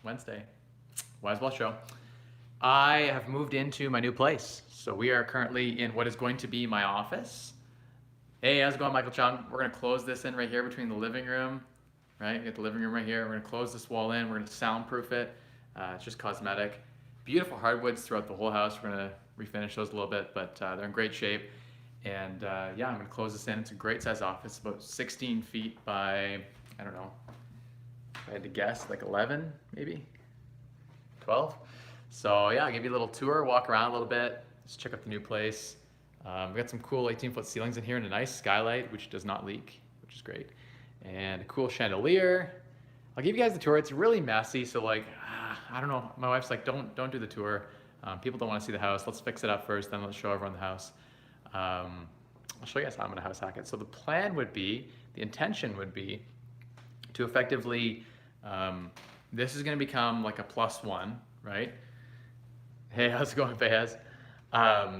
Wednesday, Wise Well show. I have moved into my new place. So we are currently in what is going to be my office. Hey, how's it going, Michael Chung? We're gonna close this in right here between the living room, right? We got the living room right here. We're gonna close this wall in. We're gonna soundproof it. It's just cosmetic. Beautiful hardwoods throughout the whole house. We're gonna refinish those a little bit, but they're in great shape. And yeah, I'm gonna close this in. It's a great size office, about 16 feet by, I don't know, if I had to guess, like 11, maybe 12. So yeah, I'll give you a little tour, walk around a little bit, just check out the new place. We got some cool 18-foot ceilings in here and a nice skylight, which does not leak, which is great. And a cool chandelier. I'll give you guys the tour. It's really messy, so like, I don't know. My wife's like, don't do the tour. People don't want to see the house. Let's fix it up first, then let's show everyone the house. I'll show you guys how I'm gonna house hack it. So the plan would be, the intention would be to effectively, this is gonna become like a +1, right? Hey, how's it going, Fayez?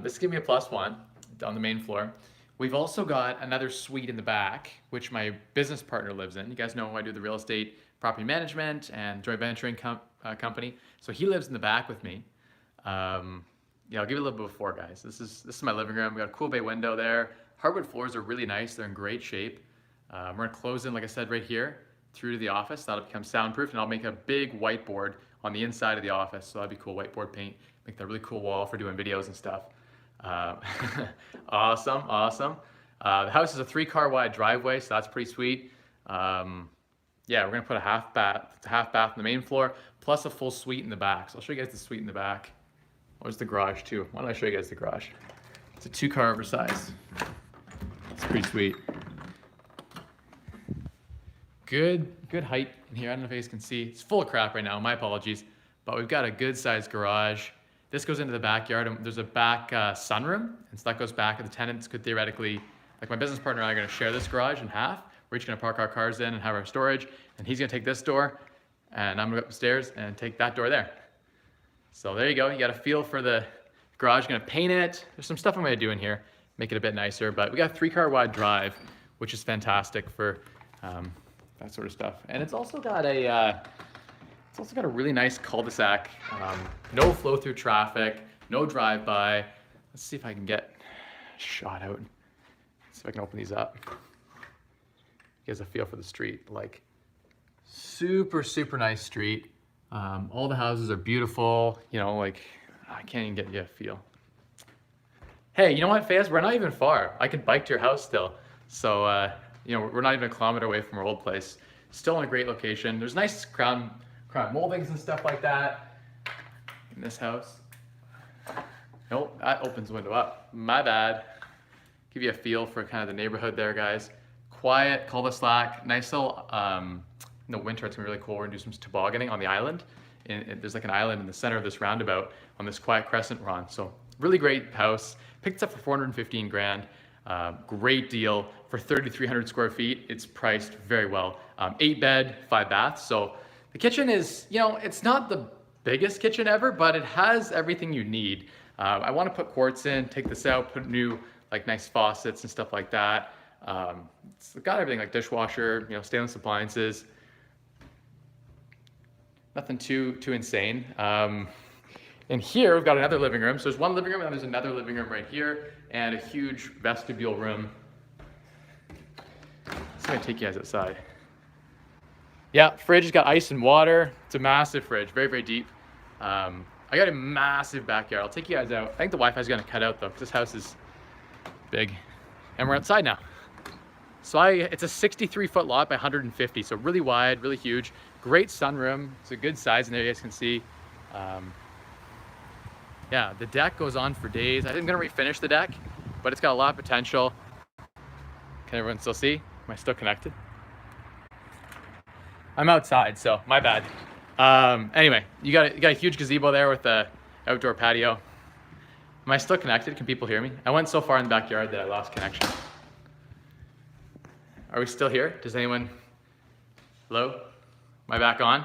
This is gonna be a +1 on the main floor. We've also got another suite in the back, which my business partner lives in. You guys know I do the real estate property management and joint venturing company. So he lives in the back with me. Yeah, I'll give you a little bit before, guys. This is my living room. We got a cool bay window there. Hardwood floors are really nice. They're in great shape. We're gonna close in, like I said, right here through to the office. That'll become soundproof, and I'll make a big whiteboard on the inside of the office. So that'd be cool, whiteboard paint. Make that really cool wall for doing videos and stuff. Awesome, awesome. The house is a 3-car wide driveway, so that's pretty sweet. Yeah, we're gonna put a half bath on the main floor, plus a full suite in the back. So I'll show you guys the suite in the back. Where's the garage too? Why don't I show you guys the garage? It's a 2-car oversized. It's pretty sweet. Good height in here. I don't know if you guys can see. It's full of crap right now, my apologies. But we've got a good sized garage. This goes into the backyard, and there's a back sunroom, and so that goes back, and the tenants could theoretically, like my business partner and I are gonna share this garage in half. We're each gonna park our cars in and have our storage, and he's gonna take this door, and I'm gonna go upstairs and take that door there. So there you go, you got a feel for the garage. Gonna paint it. There's some stuff I'm gonna do in here, make it a bit nicer, but we got a 3-car wide drive, which is fantastic for that sort of stuff. And it's also got a really nice cul-de-sac, no flow through traffic, no drive-by. Let's see if I can get a shot out. Let's see if I can open these up. Gives a feel for the street. Like, super, super nice street. All the houses are beautiful. You know, like, I can't even get you a feel. Hey, you know what, Fayez? We're not even far. I could bike to your house still. So, you know, we're not even a kilometer away from our old place. Still in a great location. There's nice crown moldings and stuff like that in this house. Nope, that opens the window up. My bad. Give you a feel for kind of the neighborhood there, guys. Quiet, cul-de-sac, nice little, in the winter it's gonna be really cool. We're gonna do some tobogganing on the island. And there's like an island in the center of this roundabout on this quiet crescent we're on. So really great house. Picked it up for 415 grand. Great deal for 3,300 square feet. It's priced very well. 8 bed, 5 baths. So the kitchen is, you know, it's not the biggest kitchen ever, but it has everything you need. I want to put quartz in, take this out, put new like nice faucets and stuff like that. It's got everything like dishwasher, you know, stainless appliances. Nothing too insane. And here we've got another living room. So there's one living room and then there's another living room right here and a huge vestibule room. So I'm gonna take you guys outside. Yeah, fridge has got ice and water. It's a massive fridge, very, very deep. I got a massive backyard. I'll take you guys out. I think the Wi-Fi is gonna cut out though, because this house is big. And we're outside now. So it's a 63-foot lot by 150, so really wide, really huge. Great sunroom. It's a good size in there, you guys can see. Yeah, the deck goes on for days. I'm gonna refinish the deck, but it's got a lot of potential. Can everyone still see? Am I still connected? I'm outside, so my bad. Anyway, you got a huge gazebo there with the outdoor patio. Am I still connected? Can people hear me? I went so far in the backyard that I lost connection. Are we still here? Does anyone? Hello? Am I back on?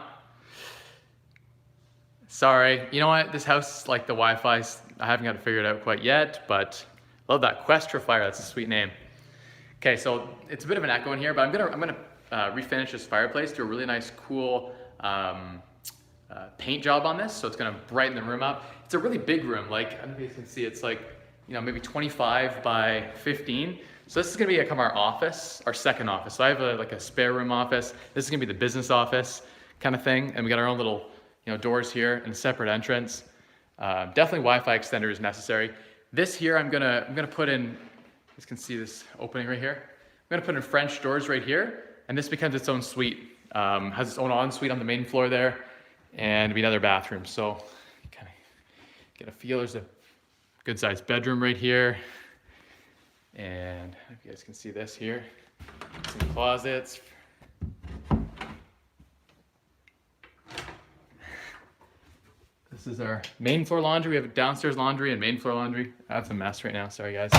Sorry. You know what? This house, like the Wi-Fi, I haven't got to figure it out quite yet, but love that Questrifier. That's a sweet name. Okay, so it's a bit of an echo in here, but I'm gonna refinish this fireplace to a really nice, cool paint job on this, so it's gonna brighten the room up. It's a really big room, like, I don't know if you can see, it's like, you know, maybe 25 by 15. So this is gonna become our office, our second office. So I have like a spare room office. This is gonna be the business office kind of thing. And we got our own little, you know, doors here and a separate entrance. Definitely Wi-Fi extender is necessary. This here, I'm gonna put in, you guys can see this opening right here. I'm gonna put in French doors right here, and this becomes its own suite. Has its own ensuite on the main floor there, and be another bathroom. So kind of get a feel. There's a good sized bedroom right here. And if you guys can see this here, some closets. This is our main floor laundry. We have downstairs laundry and main floor laundry. That's a mess right now, sorry guys.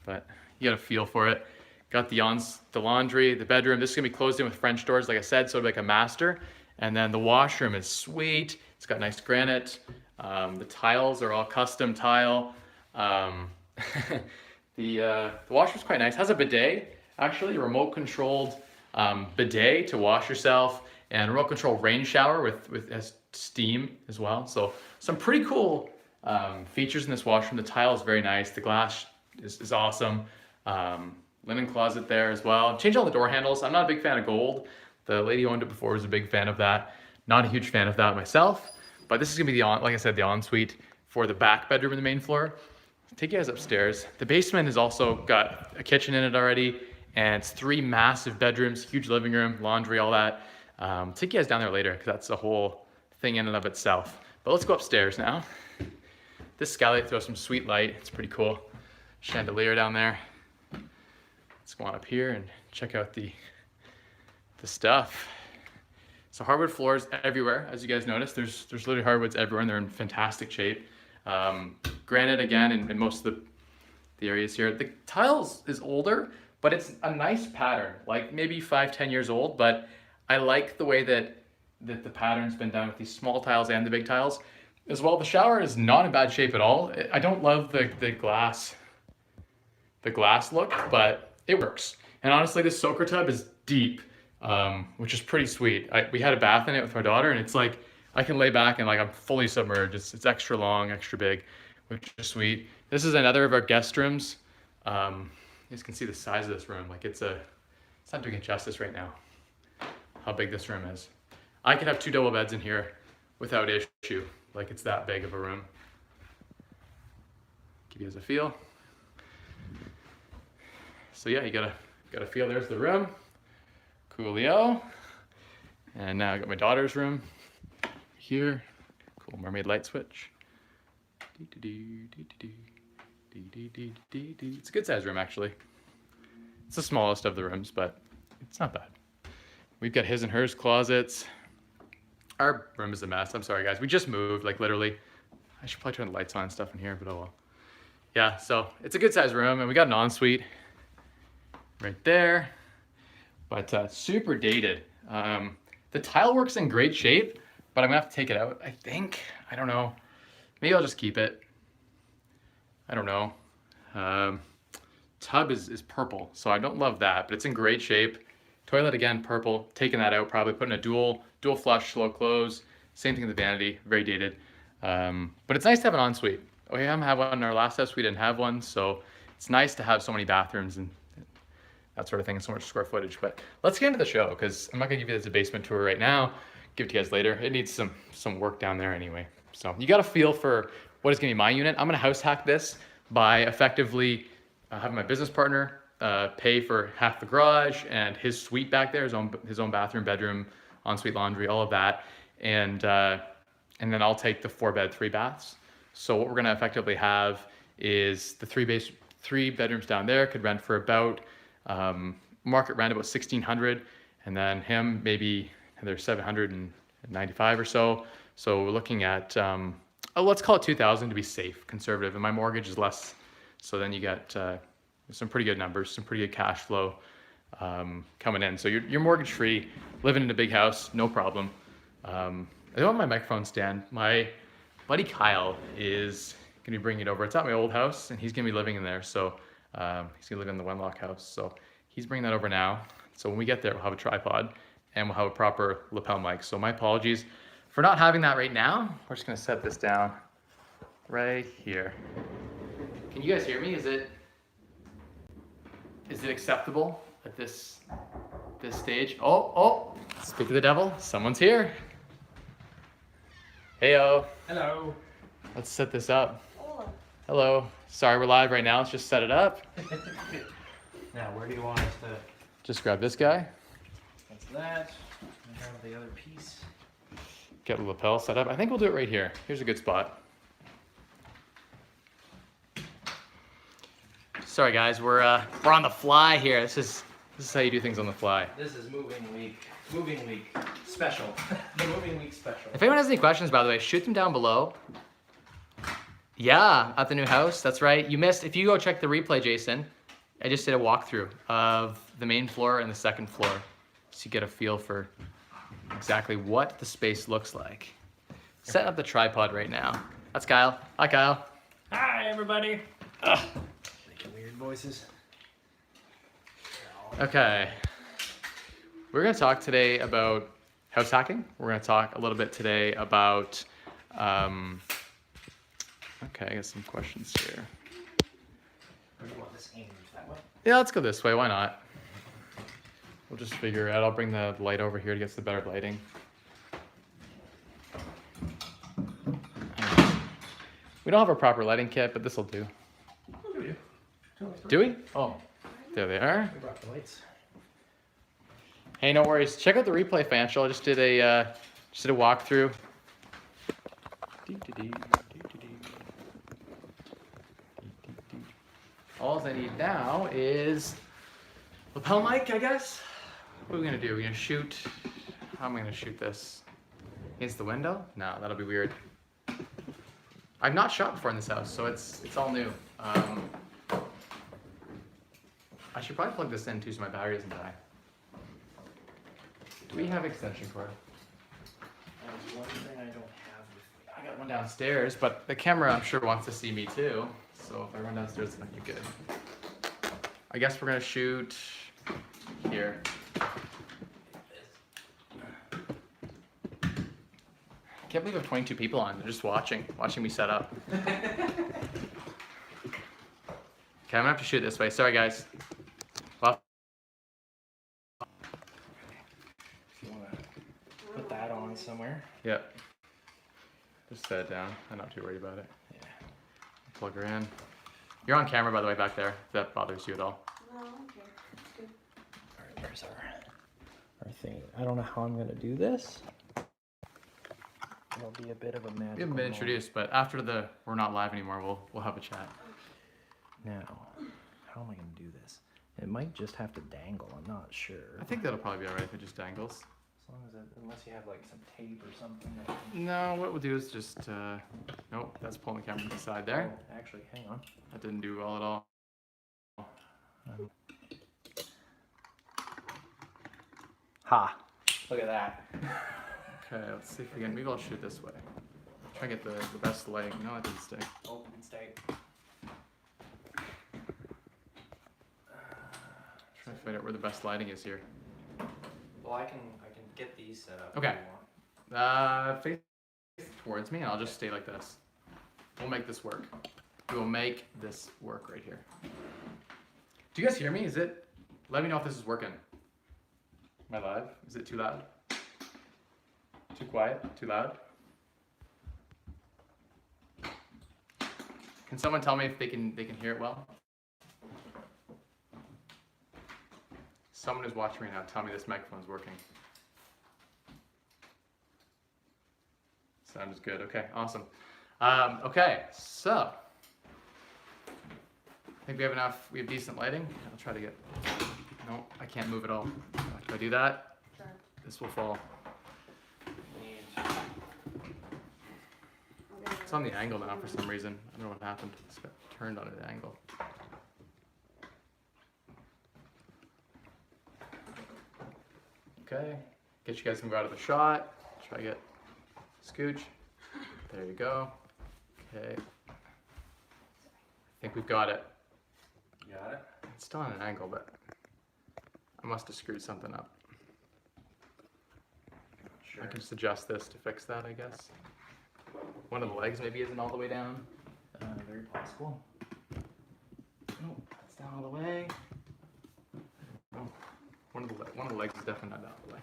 But you got a feel for it. Got the laundry, the bedroom. This is gonna be closed in with French doors, like I said, so it'll be like a master. And then the washroom is sweet. It's got nice granite. The tiles are all custom tile. The washer's quite nice. Has a bidet, actually, a remote controlled bidet to wash yourself, and a remote control rain shower with has steam as well. So some pretty cool features in this washroom. The tile is very nice. The glass is awesome. Linen closet there as well. Changed all the door handles. I'm not a big fan of gold. The lady who owned it before was a big fan of that. Not a huge fan of that myself. But this is gonna be like I said, the ensuite for the back bedroom in the main floor. Take you guys upstairs. The basement has also got a kitchen in it already, and it's 3 massive bedrooms, huge living room, laundry, all that. Take you guys down there later, because that's a whole thing in and of itself. But let's go upstairs now. This skylight throws some sweet light. It's pretty cool. Chandelier down there. Let's go on up here and check out the stuff. So hardwood floors everywhere, as you guys notice. There's literally hardwoods everywhere, and they're in fantastic shape. Granite again in most of the areas here. The tiles is older, but it's a nice pattern, like maybe 5-10 years old, but I like the way that the pattern's been done with these small tiles and the big tiles. As well, the shower is not in bad shape at all. I don't love the glass look, but it works. And honestly, this soaker tub is deep, which is pretty sweet. We had a bath in it with our daughter, and it's like, I can lay back and like I'm fully submerged. It's extra long, extra big, which is sweet. This is another of our guest rooms. You guys can see the size of this room. Like it's not doing it justice right now, how big this room is. I could have 2 double beds in here without issue. Like it's that big of a room. Give you guys a feel. So yeah, you got a feel. There's the room. Coolio. And now I got my daughter's room here. Cool mermaid light switch. It's a good sized room actually. It's the smallest of the rooms, but it's not bad. We've got his and hers closets. Our room is a mess. I'm sorry guys. We just moved, like literally. I should probably turn the lights on and stuff in here, but oh well. Yeah, so it's a good sized room, and we got an ensuite right there, but super dated. The tile work's in great shape, but I'm gonna have to take it out, I think. I don't know. Maybe I'll just keep it. I don't know. Tub is purple, so I don't love that, but it's in great shape. Toilet again, purple. Taking that out, probably putting a dual flush, slow close. Same thing with the vanity, very dated. But it's nice to have an ensuite. We haven't had one in our last house. We didn't have one, so it's nice to have so many bathrooms and that sort of thing, and so much square footage. But let's get into the show, because I'm not gonna give you guys a basement tour right now. Give it to you guys later. It needs some work down there anyway. So you got a feel for what is gonna be my unit. I'm gonna house hack this by effectively having my business partner pay for half the garage and his suite back there, his own bathroom, bedroom, ensuite laundry, all of that, and then I'll take the 4-bed, 3 baths. So what we're gonna effectively have is the 3 bedrooms down there could rent for about market rent about $1,600, and then him maybe there's $795 or so. So we're looking at let's call it $2,000 to be safe, conservative, and my mortgage is less. So then you got some pretty good numbers, some pretty good cash flow coming in. So you're mortgage free, living in a big house, no problem. I don't have my microphone stand. My buddy Kyle is gonna be bringing it over. It's at my old house, and he's gonna be living in there. So he's gonna live in the Wenlock house. So he's bringing that over now. So when we get there, we'll have a tripod, and we'll have a proper lapel mic. So my apologies for not having that right now. We're just gonna set this down right here. Can you guys hear me? Is it acceptable at this stage? Oh, speak of the devil, someone's here. Heyo. Hello. Let's set this up. Hello. Sorry, we're live right now. Let's just set it up. Now, where do you want us to? Just grab this guy. That's that. And have the other piece. Get the lapel set up. I think we'll do it right here. Here's a good spot. Sorry guys, we're on the fly here. This is how you do things on the fly. This is moving week special. The moving week special. If anyone has any questions, by the way, shoot them down below. Yeah, at the new house. That's right. You missed. If you go check the replay, Jason, I just did a walkthrough of the main floor and the second floor, so you get a feel for exactly what the space looks like. Setting up the tripod right now. That's Kyle. Hi, Kyle. Hi, everybody. Making weird voices. Okay. We're going to talk today about house hacking. We're going to talk a little bit today about, okay, I got some questions here. Where do you want this aimed? That way? Yeah, let's go this way. Why not? We'll just figure it out. I'll bring the light over here to get the better lighting. We don't have a proper lighting kit, but this will do. Do we do? Do we? Oh, there they are. We brought the lights. Hey, no worries. Check out the replay, Fanchel. I just did a walkthrough. All I need now is lapel mic, I guess. What are we gonna do? We're gonna shoot. How am I gonna shoot this? Against the window? No, that'll be weird. I've not shot before in this house, so it's all new. I should probably plug this in too so my battery doesn't die. Do we have extension cord? There's one thing I don't have with me. I got one downstairs, but the camera I'm sure wants to see me too. So if I run downstairs, it's not gonna be good. I guess we're gonna shoot here. I can't believe I have 22 people on. They're just watching me set up. Okay, I'm gonna have to shoot this way. Sorry, guys. Well, If you want to put that on somewhere. yeah. Just set it down. I'm not too worried about it. Yeah. Plug her in. You're on camera, by the way, back there. If that bothers you at all. No, okay. Good. All right, where's our thing? I don't know how I'm going to do this. It'll be a bit of a magic. We haven't been introduced, but after we're not live anymore, we'll have a chat. Now, how am I going to do this? It might just have to dangle. I'm not sure. I think that'll probably be alright if it just dangles. As long as unless you have like some tape or something. No, what we'll do is just, nope, that's pulling the camera to the side there. Oh, actually, hang on. That didn't do well at all. Ha! Look at that. Okay, let's see if we can, maybe I'll shoot this way. Try and get the best lighting. No, that didn't stick. Oh, it's stay. Try to figure out where the best lighting is here. Well, I can get these set up. Okay. Face towards me, and I'll just stay like this. We'll make this work. We will make this work right here. Do you guys hear me? Let me know if this is working. Am I live? Is it too loud? Too quiet? Too loud? Can someone tell me if they can hear it well? Someone who's watching right now, tell me this microphone's working. Sound is good. Okay, awesome. Okay, so I think we have enough. We have decent lighting. I'll try to get. No, I can't move at all. If I do that, Sure. this will fall. Okay. It's on the angle now for some reason. I don't know what happened. It's got turned on an angle. Okay, get you guys to move out of the shot. Try to get scooch. There you go. Okay. I think we've got it. Got it? It's still on an angle, but I must have screwed something up. sure. I can just adjust this to fix that, I guess. One of the legs maybe isn't all the way down. Very possible. No, it's down all the way. Oh, one of the legs is definitely not down all the way.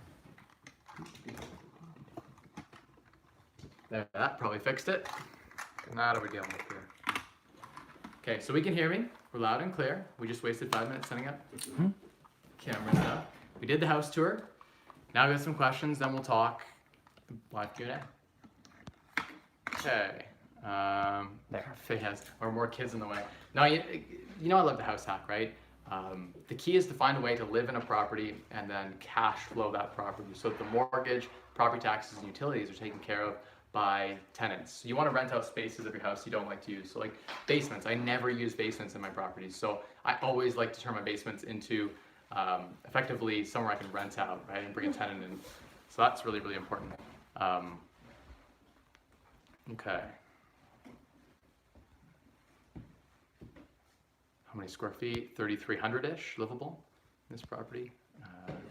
There, that probably fixed it. Now what are we dealing with here? Okay, so we can hear me. We're loud and clear. We just wasted 5 minutes setting up camera stuff. We did the house tour. Now we have some questions, then we'll talk live Q&A. Okay. There. Faye has, or more kids in the way. Now, you know I love the house hack, right? The key is to find a way to live in a property and then cash flow that property so that the mortgage, property taxes, and utilities are taken care of by tenants. So you want to rent out spaces of your house you don't like to use. So like basements, I never use basements in my properties. So I always like to turn my basements into effectively somewhere I can rent out, right, and bring a tenant in. So that's really, really important. Okay. How many square feet? 3,300-ish livable in this property.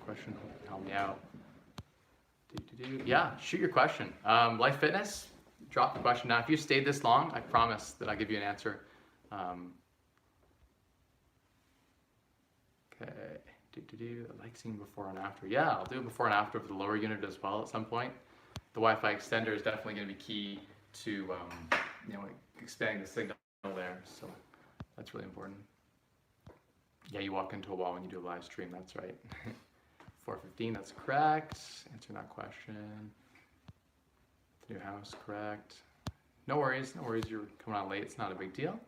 Question, help me out. Yeah, shoot your question. Life fitness, drop the question down. If you stayed this long, I promise that I'll give you an answer. Okay, I like seeing before and after. Yeah, I'll do before and after for the lower unit as well at some point. The Wi-Fi extender is definitely going to be key to expanding the signal there. So that's really important. Yeah, you walk into a wall when you do a live stream. That's right. 4:15. That's correct. Answering that question. The new house, correct. No worries. No worries. You're coming on late. It's not a big deal.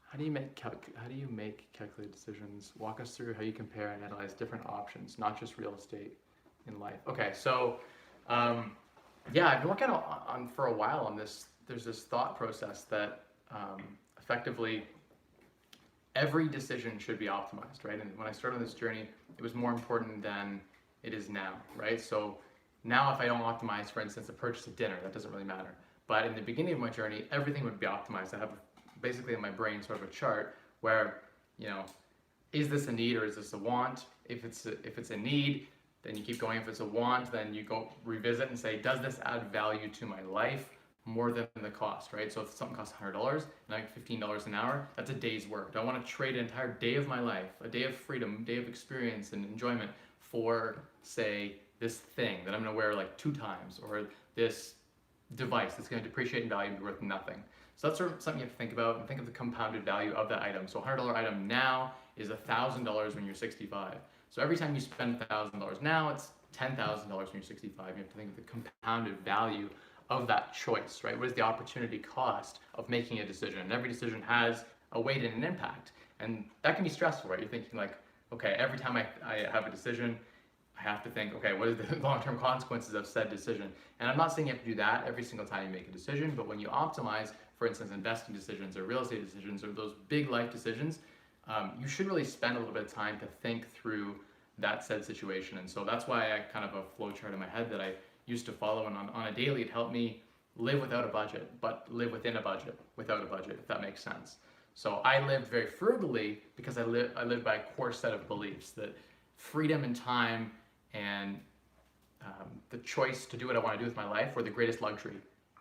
How do you make calculated decisions? Walk us through how you compare and analyze different options, not just real estate in life. Okay, so yeah, I've been working on for a while on this. There's this thought process that effectively every decision should be optimized, right? And when I started on this journey, it was more important than it is now, right? So now if I don't optimize, for instance, a purchase of dinner, that doesn't really matter. But in the beginning of my journey, everything would be optimized. I have basically in my brain sort of a chart where, is this a need or is this a want? If it's a need, then you keep going. If it's a want, then you go revisit and say, does this add value to my life more than the cost, right? So if something costs $100 and I get $15 an hour, that's a day's work. Do I want to trade an entire day of my life, a day of freedom, a day of experience and enjoyment for, say, this thing that I'm going to wear like 2 times, or this device that's going to depreciate in value and be worth nothing? So that's sort of something you have to think about and think of the compounded value of that item. So a $100 item now is $1,000 when you're 65. So every time you spend $1,000 now, it's $10,000 when you're 65. You have to think of the compounded value of that choice, right? What is the opportunity cost of making a decision? And every decision has a weight and an impact. And that can be stressful, right? You're thinking like, okay, every time I have a decision, I have to think, okay, what are the long-term consequences of said decision? And I'm not saying you have to do that every single time you make a decision, but when you optimize, for instance, investing decisions or real estate decisions or those big life decisions, you should really spend a little bit of time to think through that said situation. And so that's why I kind of a flow chart in my head that I used to follow, and on a daily it helped me live without a budget, but live within a budget without a budget, if that makes sense. So I lived very frugally because I lived by a core set of beliefs that freedom and time and the choice to do what I want to do with my life were the greatest luxury,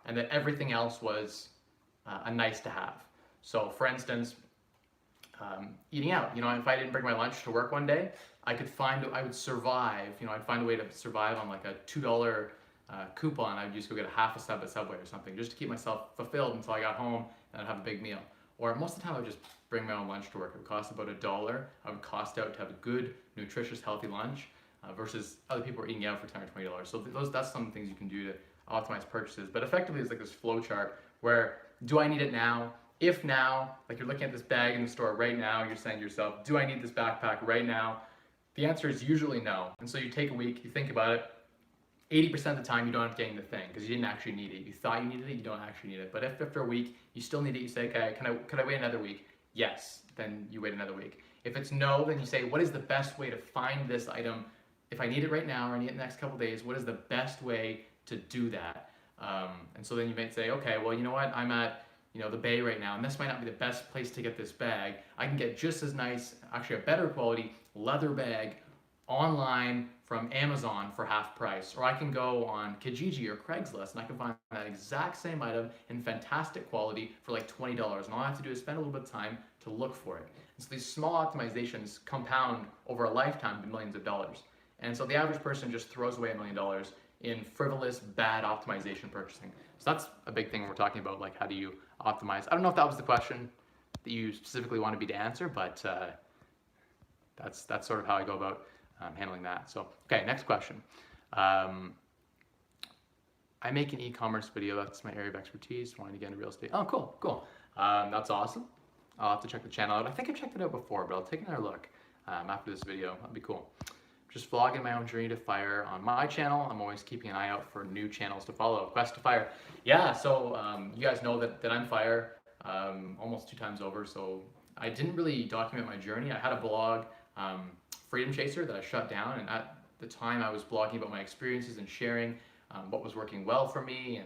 and that everything else was a nice to have. So for instance, eating out, if I didn't bring my lunch to work one day, I would survive, I'd find a way to survive on like a $2 coupon. I'd just go get a half a sub at Subway or something just to keep myself fulfilled until I got home and I'd have a big meal. Or most of the time I would just bring my own lunch to work. It would cost about $1. I would cost out to have a good, nutritious, healthy lunch versus other people are eating out for $10 or $20. So that's some things you can do to optimize purchases. But effectively it's like this flow chart where, do I need it now? If now, like you're looking at this bag in the store right now, you're saying to yourself, do I need this backpack right now? The answer is usually no. And so you take a week, you think about it, 80% of the time you don't end up getting the thing because you didn't actually need it. You thought you needed it, you don't actually need it. But if after a week you still need it, you say, okay, could I wait another week? Yes, then you wait another week. If it's no, then you say, what is the best way to find this item? If I need it right now or I need it in the next couple of days, what is the best way to do that? And so then you might say, okay, well, you know what? I'm at the Bay right now, and this might not be the best place to get this bag. I can get just as nice, actually a better quality leather bag online from Amazon for half price, or I can go on Kijiji or Craigslist and I can find that exact same item in fantastic quality for like $20, and all I have to do is spend a little bit of time to look for it. And so these small optimizations compound over a lifetime to millions of dollars. And so the average person just throws away $1 million in frivolous, bad optimization purchasing. So that's a big thing we're talking about, like how do you optimize? I don't know if that was the question that you specifically wanted me to answer, but that's sort of how I go about handling that. So, okay, next question. I make an e-commerce video. That's my area of expertise. Wanting to get into real estate. Oh, cool, cool. That's awesome. I'll have to check the channel out. I think I've checked it out before, but I'll take another look after this video. That'd be cool. Just vlogging my own journey to fire on my channel. I'm always keeping an eye out for new channels to follow. Quest to fire. Yeah, so you guys know that I'm fire almost 2 times over. So I didn't really document my journey. I had a blog, Freedom Chaser, that I shut down. And at the time I was blogging about my experiences and sharing what was working well for me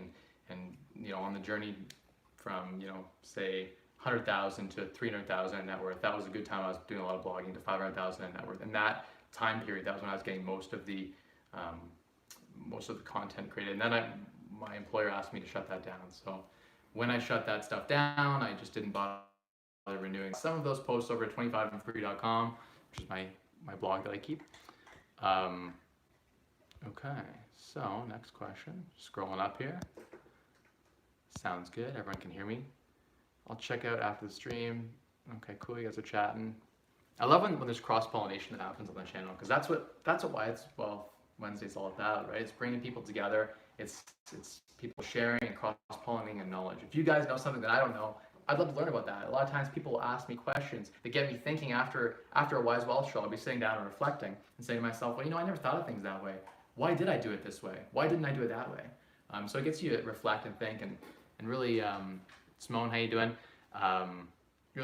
and you know, on the journey from, you know, say 100,000 to 300,000 in net worth. That was a good time. I was doing a lot of blogging to 500,000 in net worth. And that time period, that was when I was getting most of the content created. And then my employer asked me to shut that down. So when I shut that stuff down, I just didn't bother renewing some of those posts over at 25andfree.com, which is my blog that I keep. Okay, so next question. Scrolling up here. Sounds good. Everyone can hear me. I'll check out after the stream. Okay, cool. You guys are chatting. I love when there's cross-pollination that happens on the channel, because that's why it's, well, Wednesday's all about, right? It's bringing people together. It's people sharing and cross-pollinating and knowledge. If you guys know something that I don't know, I'd love to learn about that. A lot of times people will ask me questions that get me thinking after a Wise Wealth show. I'll be sitting down and reflecting and saying to myself, well, you know, I never thought of things that way. Why did I do it this way? Why didn't I do it that way? So it gets you to reflect and think and really, Simone, how you doing?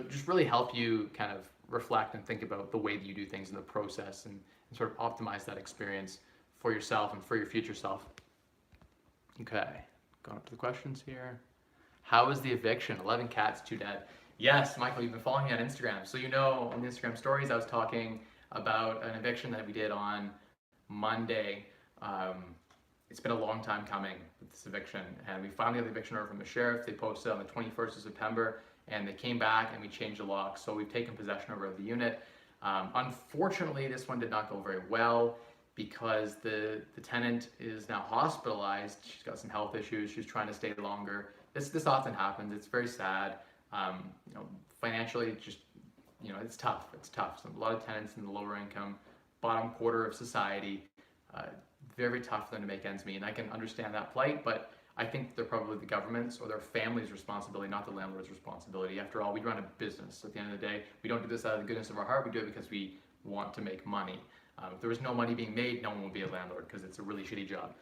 Just really help you kind of reflect and think about the way that you do things in the process and sort of optimize that experience for yourself and for your future self. Okay, going up to the questions here. How is the eviction? 11 cats, 2 dead. Yes, Michael, you've been following me on Instagram. So you know on the Instagram stories I was talking about an eviction that we did on Monday. It's been a long time coming with this eviction, and we finally got the eviction order from the sheriff. They posted on the 21st of September, and they came back and we changed the lock. So we've taken possession over the unit. Unfortunately, this one did not go very well because the tenant is now hospitalized. She's got some health issues. She's trying to stay longer. This often happens. It's very sad. You know, financially, just, you know, it's tough. It's tough. So a lot of tenants in the lower income, bottom quarter of society, very tough for them to make ends meet. And I can understand that plight, but I think they're probably the government's or their family's responsibility, not the landlord's responsibility. After all, we run a business. At the end of the day, we don't do this out of the goodness of our heart. We do it because we want to make money. If there was no money being made, no one would be a landlord because it's a really shitty job.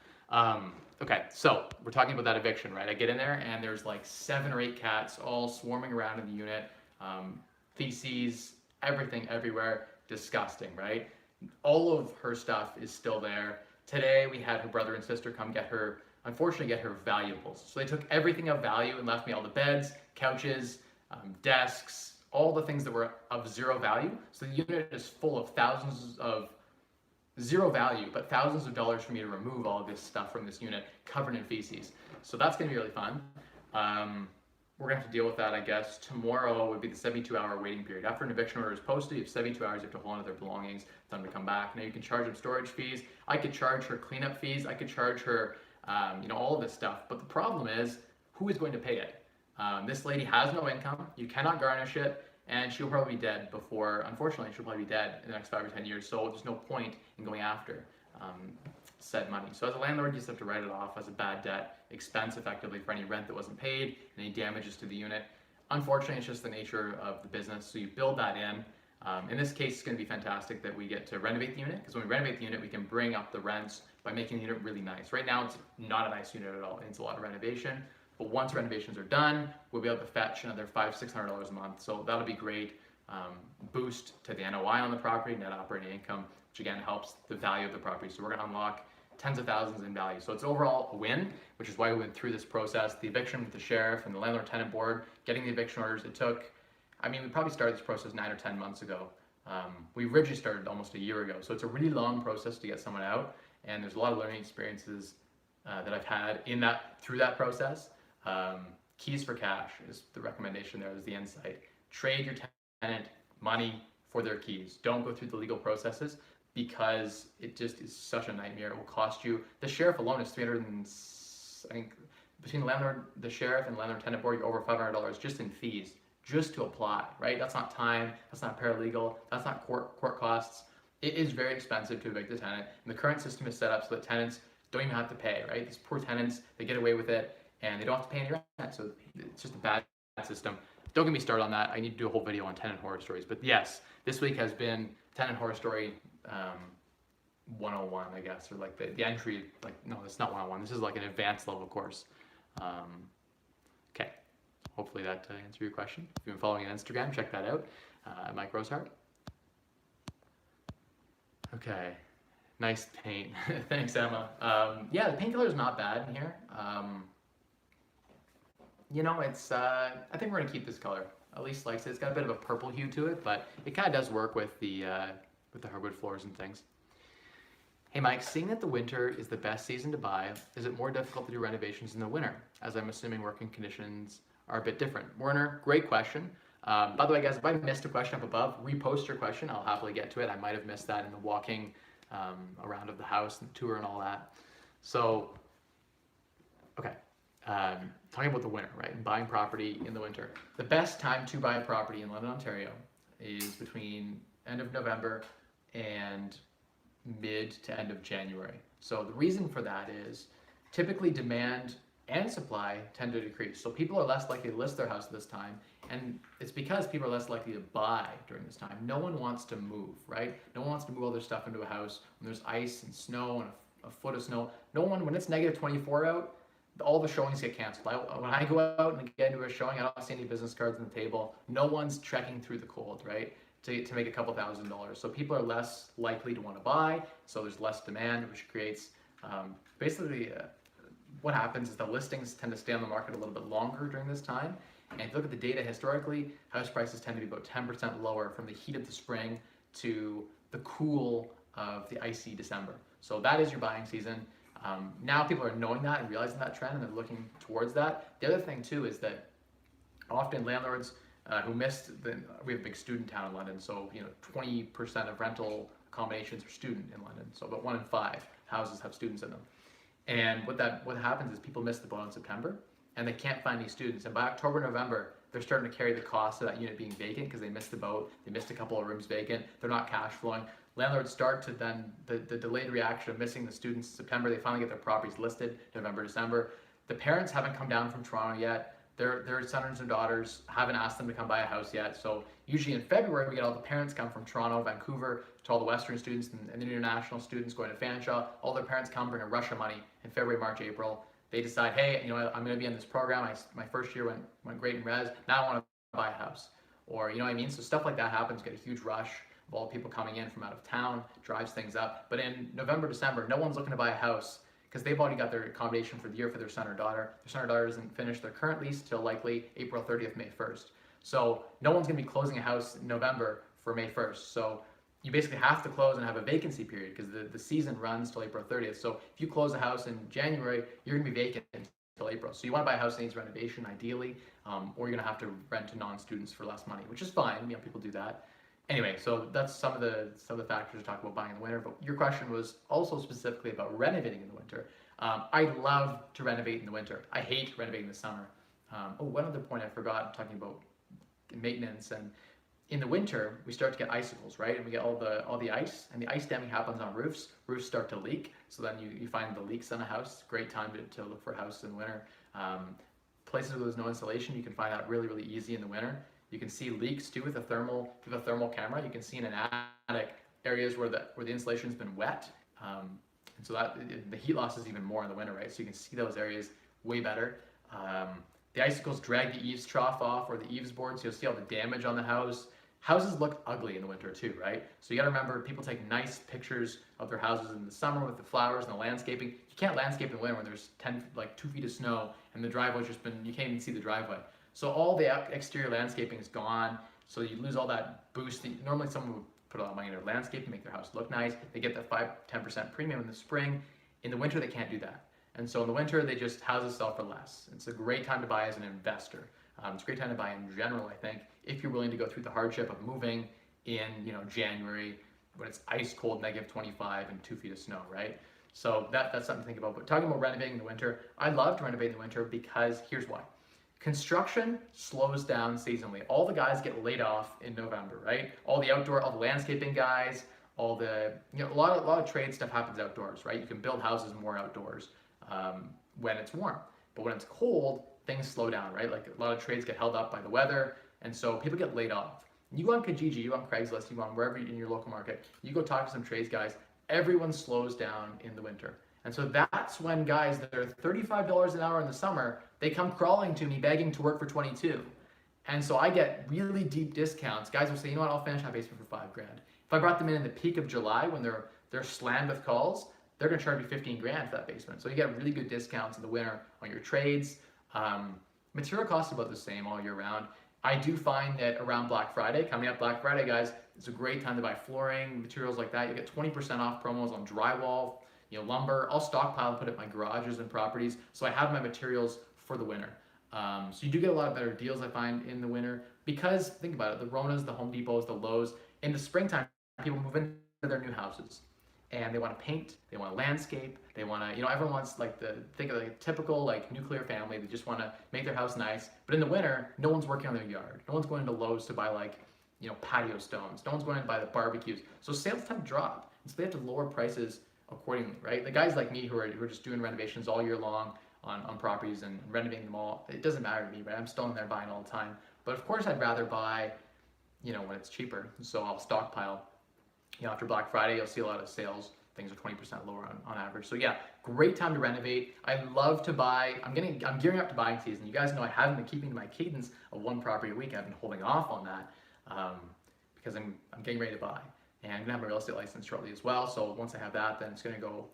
Okay, so we're talking about that eviction, right? I get in there and there's like 7 or 8 cats all swarming around in the unit. Feces, everything everywhere. Disgusting, right? All of her stuff is still there. Today we had her brother and sister come unfortunately get her valuables. So they took everything of value and left me all the beds, couches, desks, all the things that were of zero value. So the unit is full of thousands of zero value, but thousands of dollars for me to remove all of this stuff from this unit covered in feces. So that's gonna be really fun. We're gonna have to deal with that, I guess. Tomorrow would be the 72-hour waiting period. After an eviction order is posted, you have 72 hours, you have to hold on to their belongings, for them to come back. Now you can charge them storage fees. I could charge her cleanup fees. I could charge her, you know, all of this stuff. But the problem is, who is going to pay it? This lady has no income. You cannot garnish it, and she'll probably be dead before, unfortunately, she'll probably be dead in the next 5 or 10 years. So there's no point in going after said money. So as a landlord, you just have to write it off as a bad debt expense effectively for any rent that wasn't paid, and any damages to the unit. Unfortunately, it's just the nature of the business, so you build that in. In this case, it's going to be fantastic that we get to renovate the unit, because when we renovate the unit, we can bring up the rents by making the unit really nice. Right now, it's not a nice unit at all. It needs a lot of renovation, but once renovations are done, we'll be able to fetch another $500-600 a month. So that'll be great. Boost to the NOI on the property, net operating income, which again helps the value of the property. So we're going to unlock tens of thousands in value. So it's overall a win, which is why we went through this process. The eviction with the sheriff and the landlord tenant board, getting the eviction orders, it took, I mean, we probably started this process 9 or 10 months ago. We originally started almost a year ago, so it's a really long process to get someone out, and there's a lot of learning experiences that I've had through that process. Keys for cash is the recommendation there, is the insight. Trade your tenant money for their keys. Don't go through the legal processes because it just is such a nightmare. It will cost you, the sheriff alone is 300 and, I think, between the landlord, the sheriff, and landlord tenant board, you're over $500 just in fees, just to apply, right? That's not time, that's not paralegal, that's not court costs. It is very expensive to evict the tenant, and the current system is set up so that tenants don't even have to pay, right? These poor tenants, they get away with it, and they don't have to pay any rent, so it's just a bad system. Don't get me started on that. I need to do a whole video on tenant horror stories. But yes, this week has been tenant horror story 101, I guess, or like the entry, like, no, it's not 101. This is like an advanced level course. Okay, hopefully that answered your question. If you've been following on Instagram, check that out, Mike Rosehart. Okay, nice paint. Thanks, Emma. Yeah, the paint color is not bad in here. You know, it's, I think we're gonna keep this color. At least likes it. It's got a bit of a purple hue to it, but it kind of does work with the hardwood floors and things. Hey Mike, seeing that the winter is the best season to buy, is it more difficult to do renovations in the winter? As I'm assuming working conditions are a bit different. Werner, great question. By the way, guys, if I missed a question up above, repost your question. I'll happily get to it. I might have missed that in the walking around of the house and the tour and all that. So, okay. Talking about the winter, right? And buying property in the winter. The best time to buy a property in London, Ontario is between end of November and mid to end of January. So the reason for that is typically demand and supply tend to decrease. So people are less likely to list their house at this time, and it's because people are less likely to buy during this time. No one wants to move, right? No one wants to move all their stuff into a house when there's ice and snow and a foot of snow. No one, when it's negative 24 out, all the showings get canceled. When I go out and get into a showing, I don't see any business cards on the table. No one's trekking through the cold, right? To make a couple $1,000s. So people are less likely to want to buy, so there's less demand, which creates, basically, what happens is the listings tend to stay on the market a little bit longer during this time. And if you look at the data historically, house prices tend to be about 10% lower from the heat of the spring to the cool of the icy December. So that is your buying season. Now people are knowing that and realizing that trend, and they're looking towards that. The other thing too is that often landlords who missed we have a big student town in London, so 20% of rental accommodations are student in London. So about 1 in 5 houses have students in them. And what happens is people miss the boat in September, and they can't find any students. And by October, November, they're starting to carry the cost of that unit being vacant because they missed the boat, they missed a couple of rooms vacant, they're not cash flowing. Landlords start to then, the delayed reaction of missing the students in September, they finally get their properties listed, November, December. The parents haven't come down from Toronto yet. Their sons and daughters haven't asked them to come buy a house yet. So usually in February, we get all the parents come from Toronto, Vancouver, to all the Western students and the international students going to Fanshawe. All their parents come, bring a rush of money in February, March, April. They decide, hey, I'm going to be in this program. My first year went great in res. Now I want to buy a house. Or, you know what I mean? So stuff like that happens, get a huge rush of all the people coming in from out of town, drives things up. But in November, December, no one's looking to buy a house because they've already got their accommodation for the year for their son or daughter. Their son or daughter doesn't finish their current lease till likely April 30th, May 1st. So no one's gonna be closing a house in November for May 1st. So you basically have to close and have a vacancy period because the season runs till April 30th. So if you close a house in January, you're gonna be vacant until April. So you wanna buy a house that needs renovation ideally, or you're gonna have to rent to non-students for less money, which is fine, people do that. Anyway, so that's some of the factors to talk about buying in the winter. But your question was also specifically about renovating in the winter. I love to renovate in the winter. I hate renovating in the summer. One other point I forgot talking about maintenance. And in the winter, we start to get icicles, right? And we get all the ice, and the ice damming happens on roofs. Roofs start to leak, so then you find the leaks on a house. Great time to look for a house in the winter. Places where there's no insulation, you can find out really, really easy in the winter. You can see leaks too with a thermal camera. You can see in an attic areas where the insulation's been wet, and so that the heat loss is even more in the winter, right? So you can see those areas way better. The icicles drag the eaves trough off or the eaves board, so you'll see all the damage on the house. Houses look ugly in the winter too, right? So you got to remember, people take nice pictures of their houses in the summer with the flowers and the landscaping. You can't landscape in the winter when there's 2 feet of snow and the driveway's you can't even see the driveway. So all the exterior landscaping is gone, so you lose all that boost. Normally someone would put a lot of money into landscaping, make their house look nice. They get the 5-10% premium in the spring. In the winter, they can't do that. And so in the winter, they just houses sell for less. It's a great time to buy as an investor. It's a great time to buy in general, I think, if you're willing to go through the hardship of moving in, January when it's ice cold, -25 and 2 feet of snow, right? So that's something to think about. But talking about renovating in the winter, I love to renovate in the winter because here's why. Construction slows down seasonally. All the guys get laid off in November, right? All the landscaping guys, all the, a lot of trade stuff happens outdoors, right? You can build houses more outdoors when it's warm. But when it's cold, things slow down, right? Like a lot of trades get held up by the weather, and so people get laid off. You go on Kijiji, you go on Craigslist, you go on wherever in your local market, you go talk to some trades guys, everyone slows down in the winter. And so that's when guys that are $35 an hour in the summer, they come crawling to me begging to work for 22. And so I get really deep discounts. Guys will say, you know what, I'll finish my basement for $5,000. If I brought them in the peak of July when they're slammed with calls, they're gonna charge me $15,000 for that basement. So you get really good discounts in the winter on your trades. Material costs about the same all year round. I do find that around Black Friday, coming up Black Friday, guys, it's a great time to buy flooring, materials like that. You get 20% off promos on drywall, lumber. I'll stockpile and put it in my garages and properties, so I have my materials for the winter. So you do get a lot of better deals, I find, in the winter, because think about it, the Ronas, the Home Depots, the Lowe's. In the springtime, people move into their new houses and they want to paint, they want to landscape, they want to, everyone wants think of like a typical nuclear family. They just want to make their house nice. But in the winter, no one's working on their yard. No one's going into Lowe's to buy patio stones. No one's going to buy the barbecues. So sales tend to drop. And so they have to lower prices accordingly, right? The guys like me who are just doing renovations all year long on properties and renovating them all, it doesn't matter to me, right? I'm still in there buying all the time. But of course I'd rather buy, when it's cheaper. So I'll stockpile. After Black Friday, you'll see a lot of sales. Things are 20% lower on average. So yeah, great time to renovate. I love to buy. I'm gearing up to buying season. You guys know I haven't been keeping to my cadence of one property a week. I've been holding off on that because I'm getting ready to buy. And I'm gonna have my real estate license shortly as well. So once I have that, then it's gonna go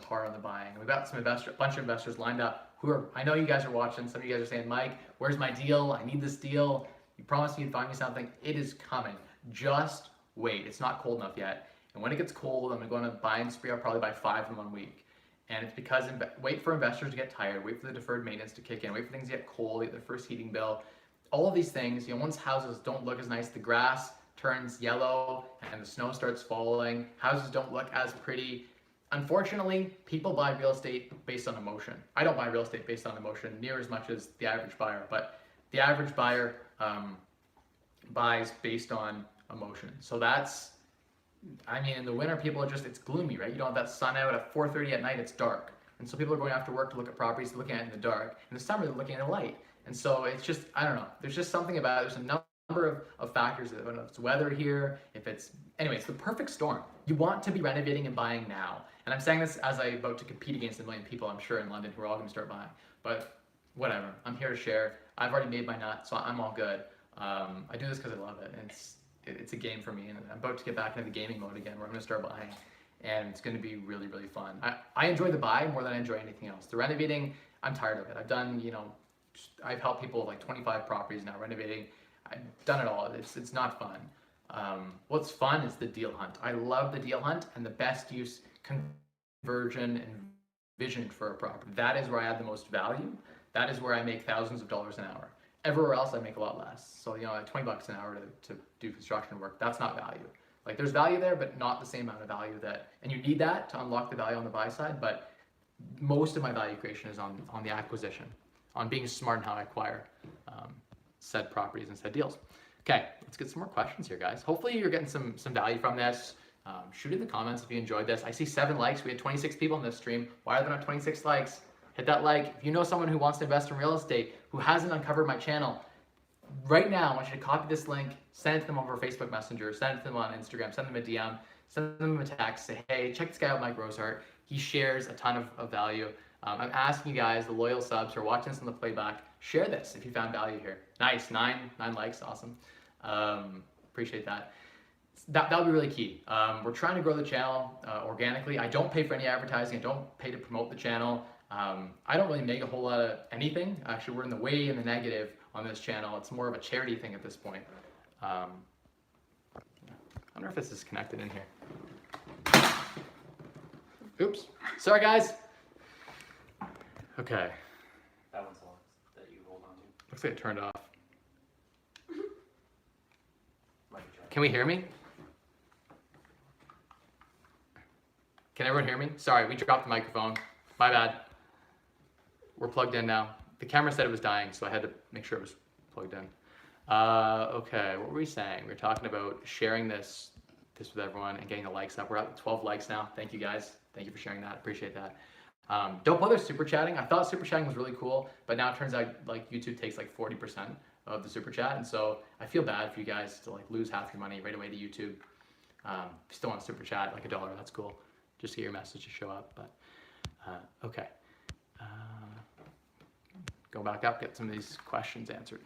hard on the buying. And we've got a bunch of investors lined up I know you guys are watching. Some of you guys are saying, Mike, where's my deal? I need this deal. You promised you'd find me something. It is coming. Just wait. It's not cold enough yet. And when it gets cold, I'm going to buy and spree. I'll probably buy 5 in 1 week. And it's because wait for investors to get tired, wait for the deferred maintenance to kick in, wait for things to get cold, get their first heating bill. All of these things, once houses don't look as nice, the grass turns yellow and the snow starts falling, houses don't look as pretty. Unfortunately, people buy real estate based on emotion. I don't buy real estate based on emotion near as much as the average buyer, but the average buyer buys based on emotion. So in the winter, people are it's gloomy, right? You don't have that sun out at 4:30 at night, it's dark. And so people are going after work to look at properties, they're looking at it in the dark. In the summer, they're looking at the light. And so it's just, I don't know. There's just something about it. There's a number of factors. I don't know if it's weather here, anyway, it's the perfect storm. You want to be renovating and buying now. And I'm saying this as I'm about to compete against a million people, I'm sure, in London who are all going to start buying. But whatever, I'm here to share. I've already made my nut, so I'm all good. I do this because I love it. And it's a game for me, and I'm about to get back into the gaming mode again, where I'm going to start buying, and it's going to be really, really fun. I enjoy the buy more than I enjoy anything else. The renovating, I'm tired of it. I've done, I've helped people with 25 properties now renovating. I've done it all. It's not fun. What's fun is the deal hunt. I love the deal hunt and the best use, conversion, and vision for a property. That is where I add the most value. That is where I make thousands of dollars an hour. Everywhere else, I make a lot less. So, at $20 an hour to do construction work, that's not value. There's value there, but not the same amount of value and you need that to unlock the value on the buy side, but most of my value creation is on the acquisition, on being smart in how I acquire said properties and said deals. Okay, let's get some more questions here, guys. Hopefully you're getting some value from this. Shoot in the comments if you enjoyed this. I see 7 likes. We had 26 people in this stream. Why are there not 26 likes? Hit that like. If you know someone who wants to invest in real estate, who hasn't uncovered my channel, right now I want you to copy this link, send it to them over Facebook Messenger, send it to them on Instagram, send them a DM, send them a text, say, hey, check this guy out, Mike Rosehart. He shares a ton of value. I'm asking you guys, the loyal subs who are watching this on the playback, share this if you found value here. Nice, 9 likes, awesome. Appreciate that. That'll be really key. We're trying to grow the channel organically. I don't pay for any advertising. I don't pay to promote the channel. I don't really make a whole lot of anything. Actually, we're in the negative on this channel. It's more of a charity thing at this point. wonder if this is connected in here. Oops. Sorry, guys. Okay. That one's the one that you hold on to. Looks like it turned off. Might be trying. Can we hear me? Can everyone hear me? Sorry, we dropped the microphone. My bad. We're plugged in now. The camera said it was dying, so I had to make sure it was plugged in. Okay, what were we saying? We were talking about sharing this with everyone and getting the likes up. We're at 12 likes now. Thank you guys. Thank you for sharing that. Appreciate that. Don't bother super chatting. I thought super chatting was really cool, but now it turns out like YouTube takes like 40% of the super chat, and so I feel bad for you guys to like lose half your money right away to YouTube. If you still want super chat, like $1, that's cool. Just to get your message to show up. But okay. Go back up, get some of these questions answered.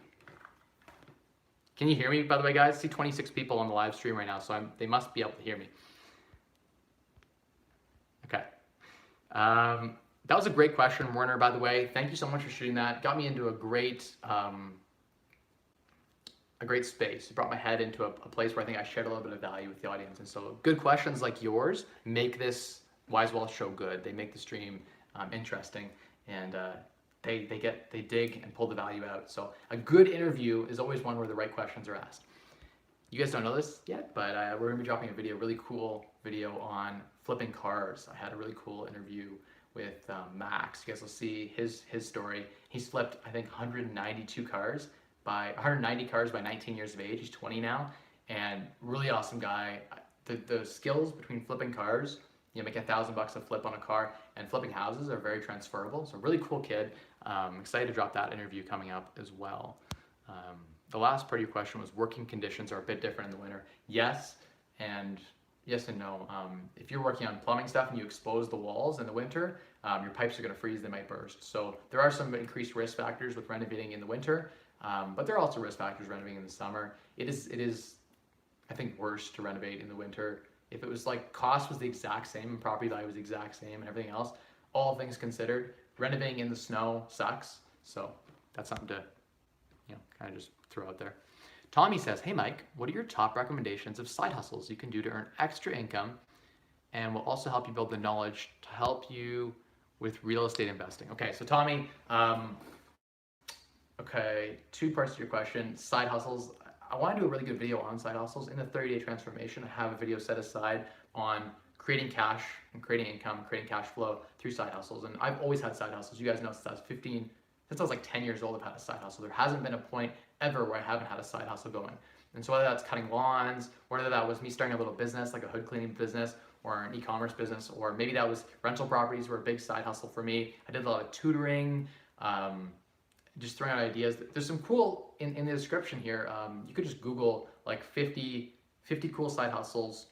Can you hear me, by the way, guys? I see 26 people on the live stream right now, so they must be able to hear me. Okay. That was a great question, Werner, by the way. Thank you so much for shooting that. Got me into a great space. It brought my head into a place where I think I shared a little bit of value with the audience. And so good questions like yours make this Wise Wealth show good. They make the stream interesting, and they dig and pull the value out. So a good interview is always one where the right questions are asked. You guys don't know this yet, but we're gonna be dropping a really cool video on flipping cars. I had a really cool interview with Max. You guys will see his story. He's flipped, I think, 190 cars by 19 years of age. He's 20 now, and really awesome guy. The skills between flipping cars, make $1,000 a flip on a car, and flipping houses are very transferable. So really cool kid. Excited to drop that interview coming up as well. The last part of your question was working conditions are a bit different in the winter. Yes and no. If you're working on plumbing stuff and you expose the walls in the winter, your pipes are going to freeze, they might burst. So there are some increased risk factors with renovating in the winter, but there are also risk factors renovating in the summer. It is, I think, worse to renovate in the winter. If it was like cost was the exact same and property value was the exact same and everything else, all things considered, renovating in the snow sucks. So that's something to, kind of just throw out there. Tommy says, hey Mike, what are your top recommendations of side hustles you can do to earn extra income and will also help you build the knowledge to help you with real estate investing? Okay, so Tommy, okay, two parts to your question. Side hustles. I want to do a really good video on side hustles. In the 30-day transformation, I have a video set aside on creating cash and creating income, creating cash flow through side hustles. And I've always had side hustles. You guys know since I was like 10 years old, I've had a side hustle. There hasn't been a point ever where I haven't had a side hustle going. And so whether that's cutting lawns, whether that was me starting a little business, like a hood cleaning business or an e-commerce business, or maybe that was rental properties were a big side hustle for me. I did a lot of tutoring, just throwing out ideas. There's some cool, in the description here, you could just Google like 50 cool side hustles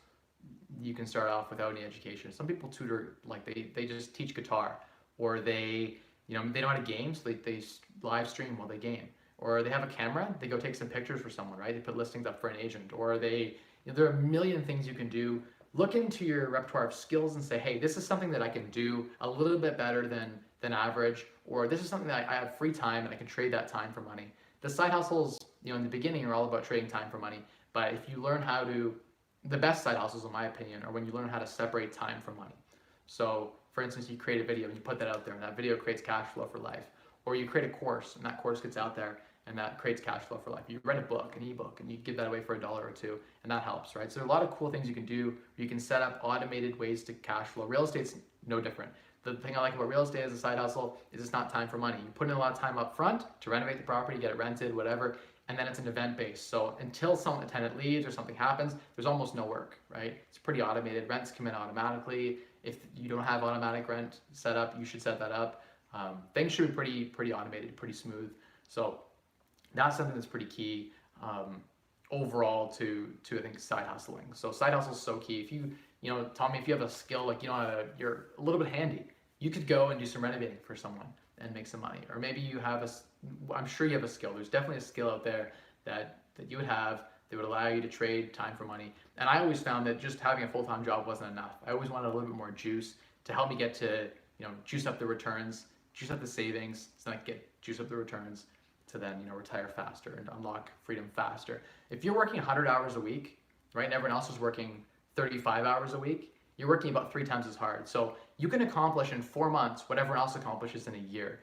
you can start off without any education. Some people tutor, like they just teach guitar, or they know how to game, so they live stream while they game. Or they have a camera, they go take some pictures for someone, right? They put listings up for an agent. Or there are a million things you can do. Look into your repertoire of skills and say, hey, this is something that I can do a little bit better than average, or this is something that I have free time and I can trade that time for money. The side hustles, in the beginning are all about trading time for money. But if you learn the best side hustles, in my opinion, are when you learn how to separate time from money. So for instance, you create a video and you put that out there and that video creates cash flow for life. Or you create a course and that course gets out there and that creates cash flow for life. You write a book, an ebook, and you give that away for $1 or $2, and that helps, right? So there are a lot of cool things you can do. You can set up automated ways to cash flow. Real estate's no different. The thing I like about real estate as a side hustle is it's not time for money. You put in a lot of time up front to renovate the property, get it rented, whatever, and then it's an event based. So until a tenant leaves or something happens, there's almost no work, right? It's pretty automated. Rents come in automatically. If you don't have automatic rent set up, you should set that up. Things should be pretty automated, pretty smooth. So that's something that's pretty key overall to I think side hustling. So side hustle is so key. If you Tommy, if you have a skill like you're a little bit handy, you could go and do some renovating for someone and make some money. Or maybe you have I'm sure you have a skill. There's definitely a skill out there that you would have that would allow you to trade time for money. And I always found that just having a full-time job wasn't enough. I always wanted a little bit more juice to help me get to juice up the returns, juice up the savings, so I can juice up the returns to then retire faster and unlock freedom faster. If you're working 100 hours a week, right? And everyone else is working 35 hours a week. You're working about 3 times as hard. So you can accomplish in 4 months what everyone else accomplishes in a year.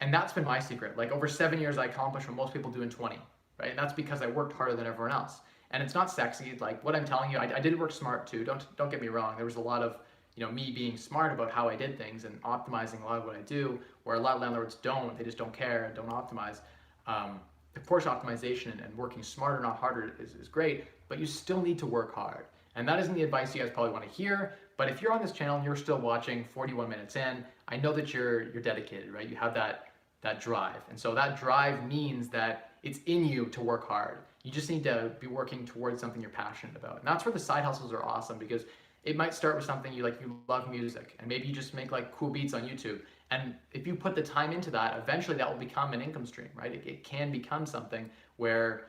And that's been my secret. Like over 7 years, I accomplished what most people do in 20, right? And that's because I worked harder than everyone else. And it's not sexy. Like what I'm telling you, I did work smart too. Don't get me wrong. There was a lot of, me being smart about how I did things and optimizing a lot of what I do, where a lot of landlords don't. They just don't care and don't optimize. Of course, optimization and working smarter, not harder is great, but you still need to work hard. And that isn't the advice you guys probably want to hear, but if you're on this channel and you're still watching 41 minutes in, I know that you're dedicated, right? You have that drive. And so that drive means that it's in you to work hard. You just need to be working towards something you're passionate about. And that's where the side hustles are awesome, because it might start with something you love music, and maybe you just make like cool beats on YouTube. And if you put the time into that, eventually that will become an income stream, right? It can become something where,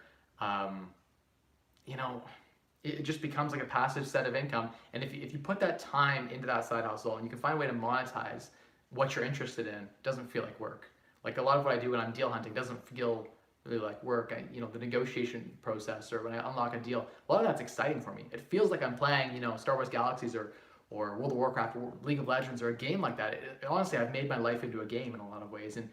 it just becomes like a passive set of income. And if you put that time into that side hustle and you can find a way to monetize what you're interested in, it doesn't feel like work. Like a lot of what I do when I'm deal hunting doesn't feel really like work. The negotiation process, or when I unlock a deal, a lot of that's exciting for me. It feels like I'm playing, Star Wars Galaxies or World of Warcraft or League of Legends or a game like that. Honestly, I've made my life into a game in a lot of ways. And,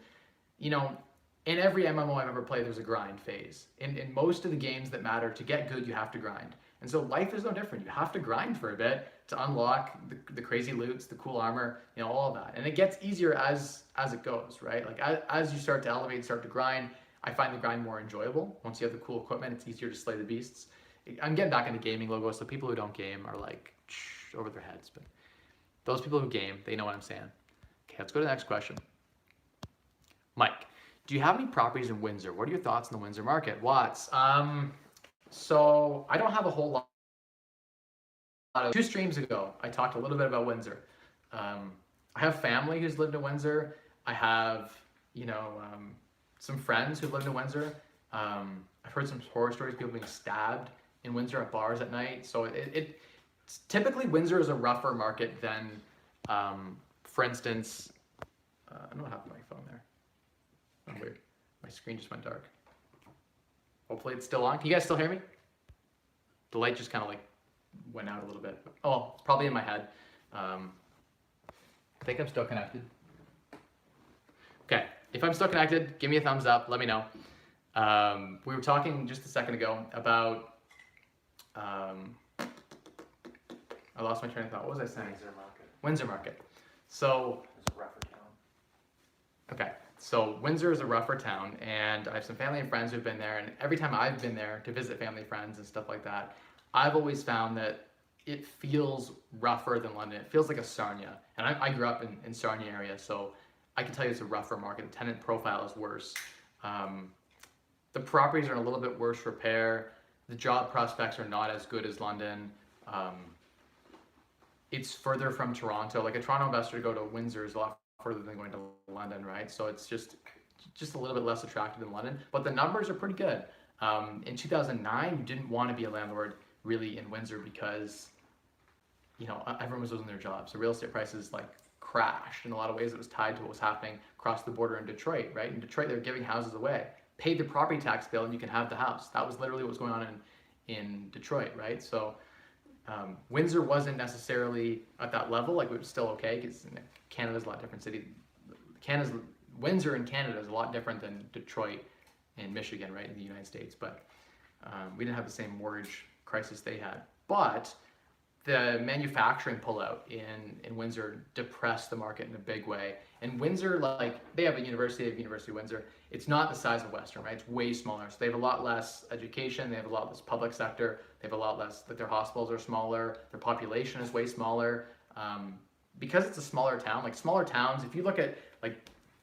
in every MMO I've ever played, there's a grind phase. In most of the games that matter, to get good, you have to grind. And so life is no different. You have to grind for a bit to unlock the crazy loots, the cool armor, all of that. And it gets easier as it goes, right? Like as you start to elevate, start to grind, I find the grind more enjoyable. Once you have the cool equipment, it's easier to slay the beasts. I'm getting back into gaming logos, so people who don't game are like over their heads. But those people who game, they know what I'm saying. Okay, let's go to the next question. Mike, do you have any properties in Windsor? What are your thoughts on the Windsor market? Watts. So I don't have a whole lot. 2 streams ago, I talked a little bit about Windsor. I have family who's lived in Windsor. I have, some friends who've lived in Windsor. I've heard some horror stories, people being stabbed in Windsor at bars at night. So typically Windsor is a rougher market than, for instance, I don't know what happened to my phone there. Oh, weird. My screen just went dark. Hopefully it's still on. Can you guys still hear me? The light just kind of like went out a little bit. Oh, it's probably in my head. I think I'm still connected. Okay, if I'm still connected, give me a thumbs up, let me know. We were talking just a second ago about, I lost my train of thought. What was I saying? Windsor Market. So, It's a rougher town. okay, so Windsor is a rougher town, and I have some family and friends who've been there, and every time I've been there to visit family, friends, and stuff like that, I've always found that it feels rougher than London. It feels like a Sarnia, and I grew up in Sarnia area, so I can tell you it's a rougher market. The tenant profile is worse. The properties are in a little bit worse repair. The job prospects are not as good as London. It's further from Toronto. Like a Toronto investor to go to Windsor is a lot further than going to London, right? So it's just a little bit less attractive than London, but the numbers are pretty good. In 2009, you didn't want to be a landlord really in Windsor because, everyone was losing their jobs. So real estate prices crashed in a lot of ways. It was tied to what was happening across the border in Detroit, right? In Detroit, they were giving houses away. Pay the property tax bill and you can have the house. That was literally what was going on in Detroit, right? So Windsor wasn't necessarily at that level. It was still okay because Canada's a lot different city. Windsor in Canada is a lot different than Detroit in Michigan, right, in the United States. But we didn't have the same mortgage crisis they had. But the manufacturing pullout in Windsor depressed the market in a big way. And Windsor, they have a university, University of Windsor. It's not the size of Western, right? It's way smaller. So they have a lot less education. They have a lot less public sector. They have a lot less, their hospitals are smaller. Their population is way smaller. Because it's a smaller town, smaller towns, if you look at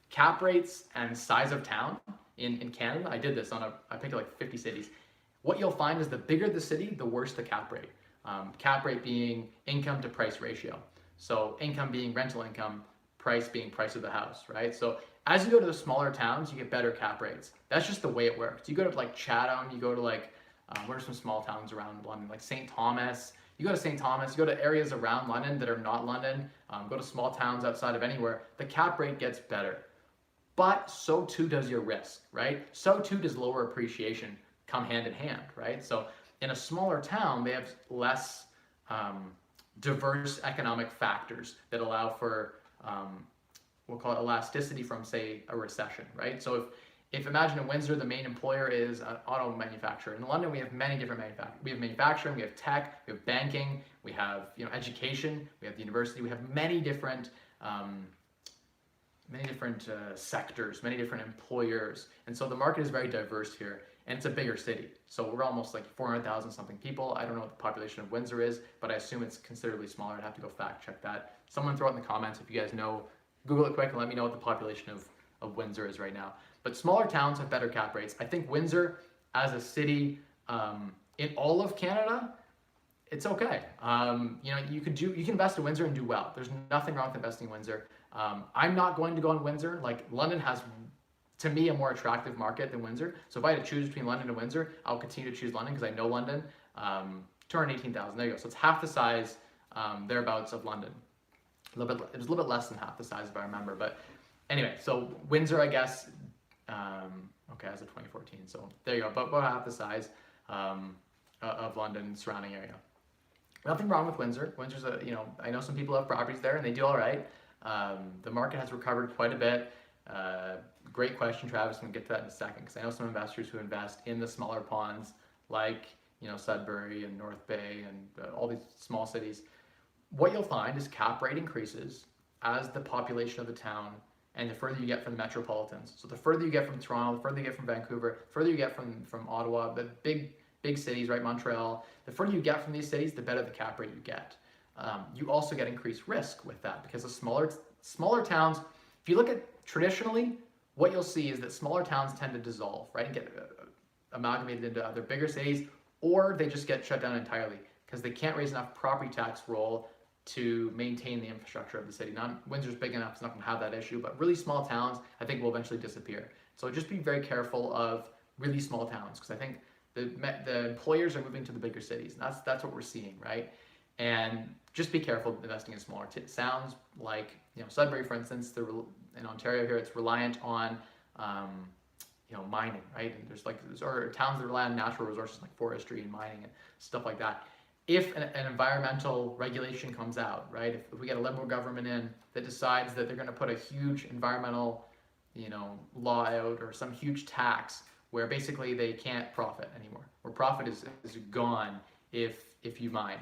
cap rates and size of town in Canada, I did this I picked 50 cities. What you'll find is the bigger the city, the worse the cap rate. Cap rate being income to price ratio. So income being rental income, price being price of the house, right? So as you go to the smaller towns, you get better cap rates. That's just the way it works. You go to Chatham, you go to what are some small towns around London, St. Thomas. You go to St. Thomas, you go to areas around London that are not London, go to small towns outside of anywhere, the cap rate gets better. But so too does your risk, right? So too does lower appreciation come hand in hand, right? So In a smaller town, they have less diverse economic factors that allow for we'll call it elasticity from, say, a recession, right? So if imagine in Windsor, the main employer is an auto manufacturer. In London, we have many different manufacturers. We have manufacturing, we have tech, we have banking, we have education, we have the university, we have many different sectors, many different employers. And so the market is very diverse here, and it's a bigger city. So we're almost like 400,000 something people. I don't know what the population of Windsor is, but I assume it's considerably smaller. I'd have to go fact check that. Someone throw it in the comments if you guys know. Google it quick and let me know what the population of Windsor is right now. But smaller towns have better cap rates. I think Windsor as a city in all of Canada, it's okay. You can invest in Windsor and do well. There's nothing wrong with investing in Windsor. I'm not going to go in Windsor. Like London has, to me, a more attractive market than Windsor. So if I had to choose between London and Windsor, I'll continue to choose London because I know London. 218,000. There you go. So it's half the size thereabouts of London. It was a little bit less than half the size if I remember. But anyway, so Windsor, I guess. Okay, as of 2014. So there you go. But about half the size of London surrounding area. Nothing wrong with Windsor. Windsor's I know some people have properties there and they do all right. The market has recovered quite a bit. Great question, Travis. I'm gonna get to that in a second because I know some investors who invest in the smaller ponds like Sudbury and North Bay and all these small cities. What you'll find is cap rate increases as the population of the town and the further you get from the metropolitans. So the further you get from Toronto, the further you get from Vancouver, the further you get from Ottawa, the big cities, right, Montreal, the further you get from these cities, the better the cap rate you get. You also get increased risk with that because the smaller towns, if you look at traditionally, what you'll see is that smaller towns tend to dissolve, right, and get amalgamated into other bigger cities, or they just get shut down entirely because they can't raise enough property tax roll to maintain the infrastructure of the city. Windsor's big enough, it's not going to have that issue, but really small towns, I think, will eventually disappear. So just be very careful of really small towns because I think the employers are moving to the bigger cities. And that's what we're seeing, right? And just be careful investing in smaller towns like Sudbury, for instance. In Ontario here, it's reliant on mining, right? And there's towns that rely on natural resources like forestry and mining and stuff like that. If an environmental regulation comes out, right? If we get a liberal government in that decides that they're going to put a huge environmental, law out or some huge tax where basically they can't profit anymore, where profit is gone if you mine.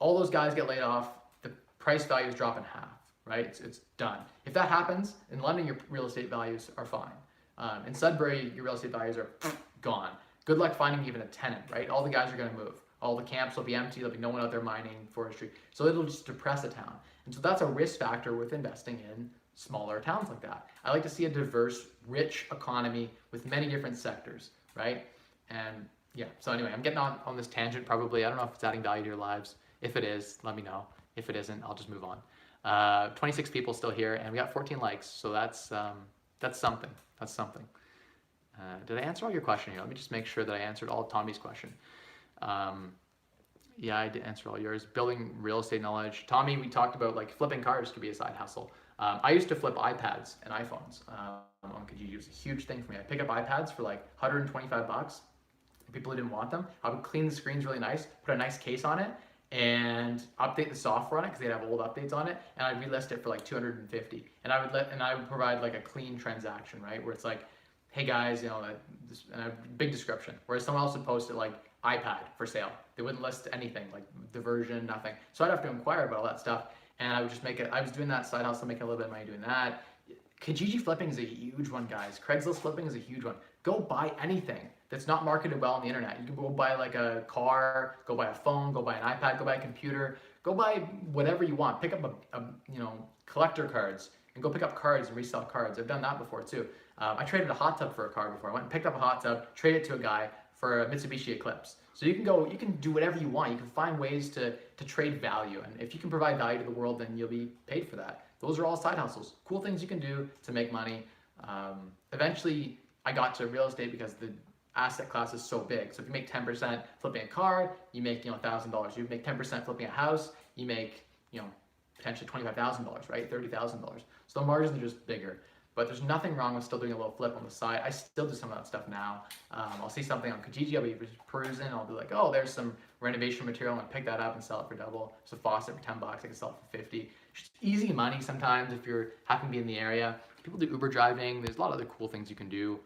All those guys get laid off, the price values drop in half, right? It's done. If that happens, in London, your real estate values are fine. In Sudbury, your real estate values are gone. Good luck finding even a tenant, right? All the guys are going to move. All the camps will be empty. There'll be no one out there mining forestry. So it'll just depress a town. And so that's a risk factor with investing in smaller towns like that. I like to see a diverse, rich economy with many different sectors, right? And yeah, so anyway, I'm getting on this tangent probably. I don't know if it's adding value to your lives. If it is, let me know. If it isn't, I'll just move on. 26 people still here, and we got 14 likes. So that's something. That's something. Did I answer all your question here? Let me just make sure that I answered all of Tommy's question. Yeah, I did answer all yours. Building real estate knowledge. Tommy, we talked about flipping cars could be a side hustle. I used to flip iPads and iPhones on Kijiji. It was a huge thing for me. I'd pick up iPads for $125. People who didn't want them, I would clean the screens really nice, put a nice case on it, and update the software on it because they'd have old updates on it, and I'd relist it for $250. And I would provide a clean transaction, right, where it's hey guys, and a big description. Whereas someone else would post it iPad for sale. They wouldn't list anything, the version, nothing. So I'd have to inquire about all that stuff, and I would just make it. I was doing that side hustle, making a little bit of money doing that. Kijiji flipping is a huge one, guys. Craigslist flipping is a huge one. Go buy anything that's not marketed well on the internet. You can go buy a car, go buy a phone, go buy an iPad, go buy a computer, go buy whatever you want. Pick up collector cards and go pick up cards and resell cards. I've done that before too. I traded a hot tub for a car before. I went and picked up a hot tub, traded it to a guy for a Mitsubishi Eclipse. So you can do whatever you want. You can find ways to trade value. And if you can provide value to the world, then you'll be paid for that. Those are all side hustles. Cool things you can do to make money. Eventually, I got to real estate because the asset class is so big. So if you make 10% flipping a car, you make $1,000. You make 10% flipping a house, you make potentially $25,000, right? $30,000. So the margins are just bigger. But there's nothing wrong with still doing a little flip on the side. I still do some of that stuff now. I'll see something on Kijiji, I'll be perusing, I'll be like, oh, there's some renovation material, and pick that up and sell it for double. There's a faucet for $10, I can sell it for 50. Just easy money sometimes if you're happen to be in the area. People do Uber driving. There's a lot of other cool things you can do.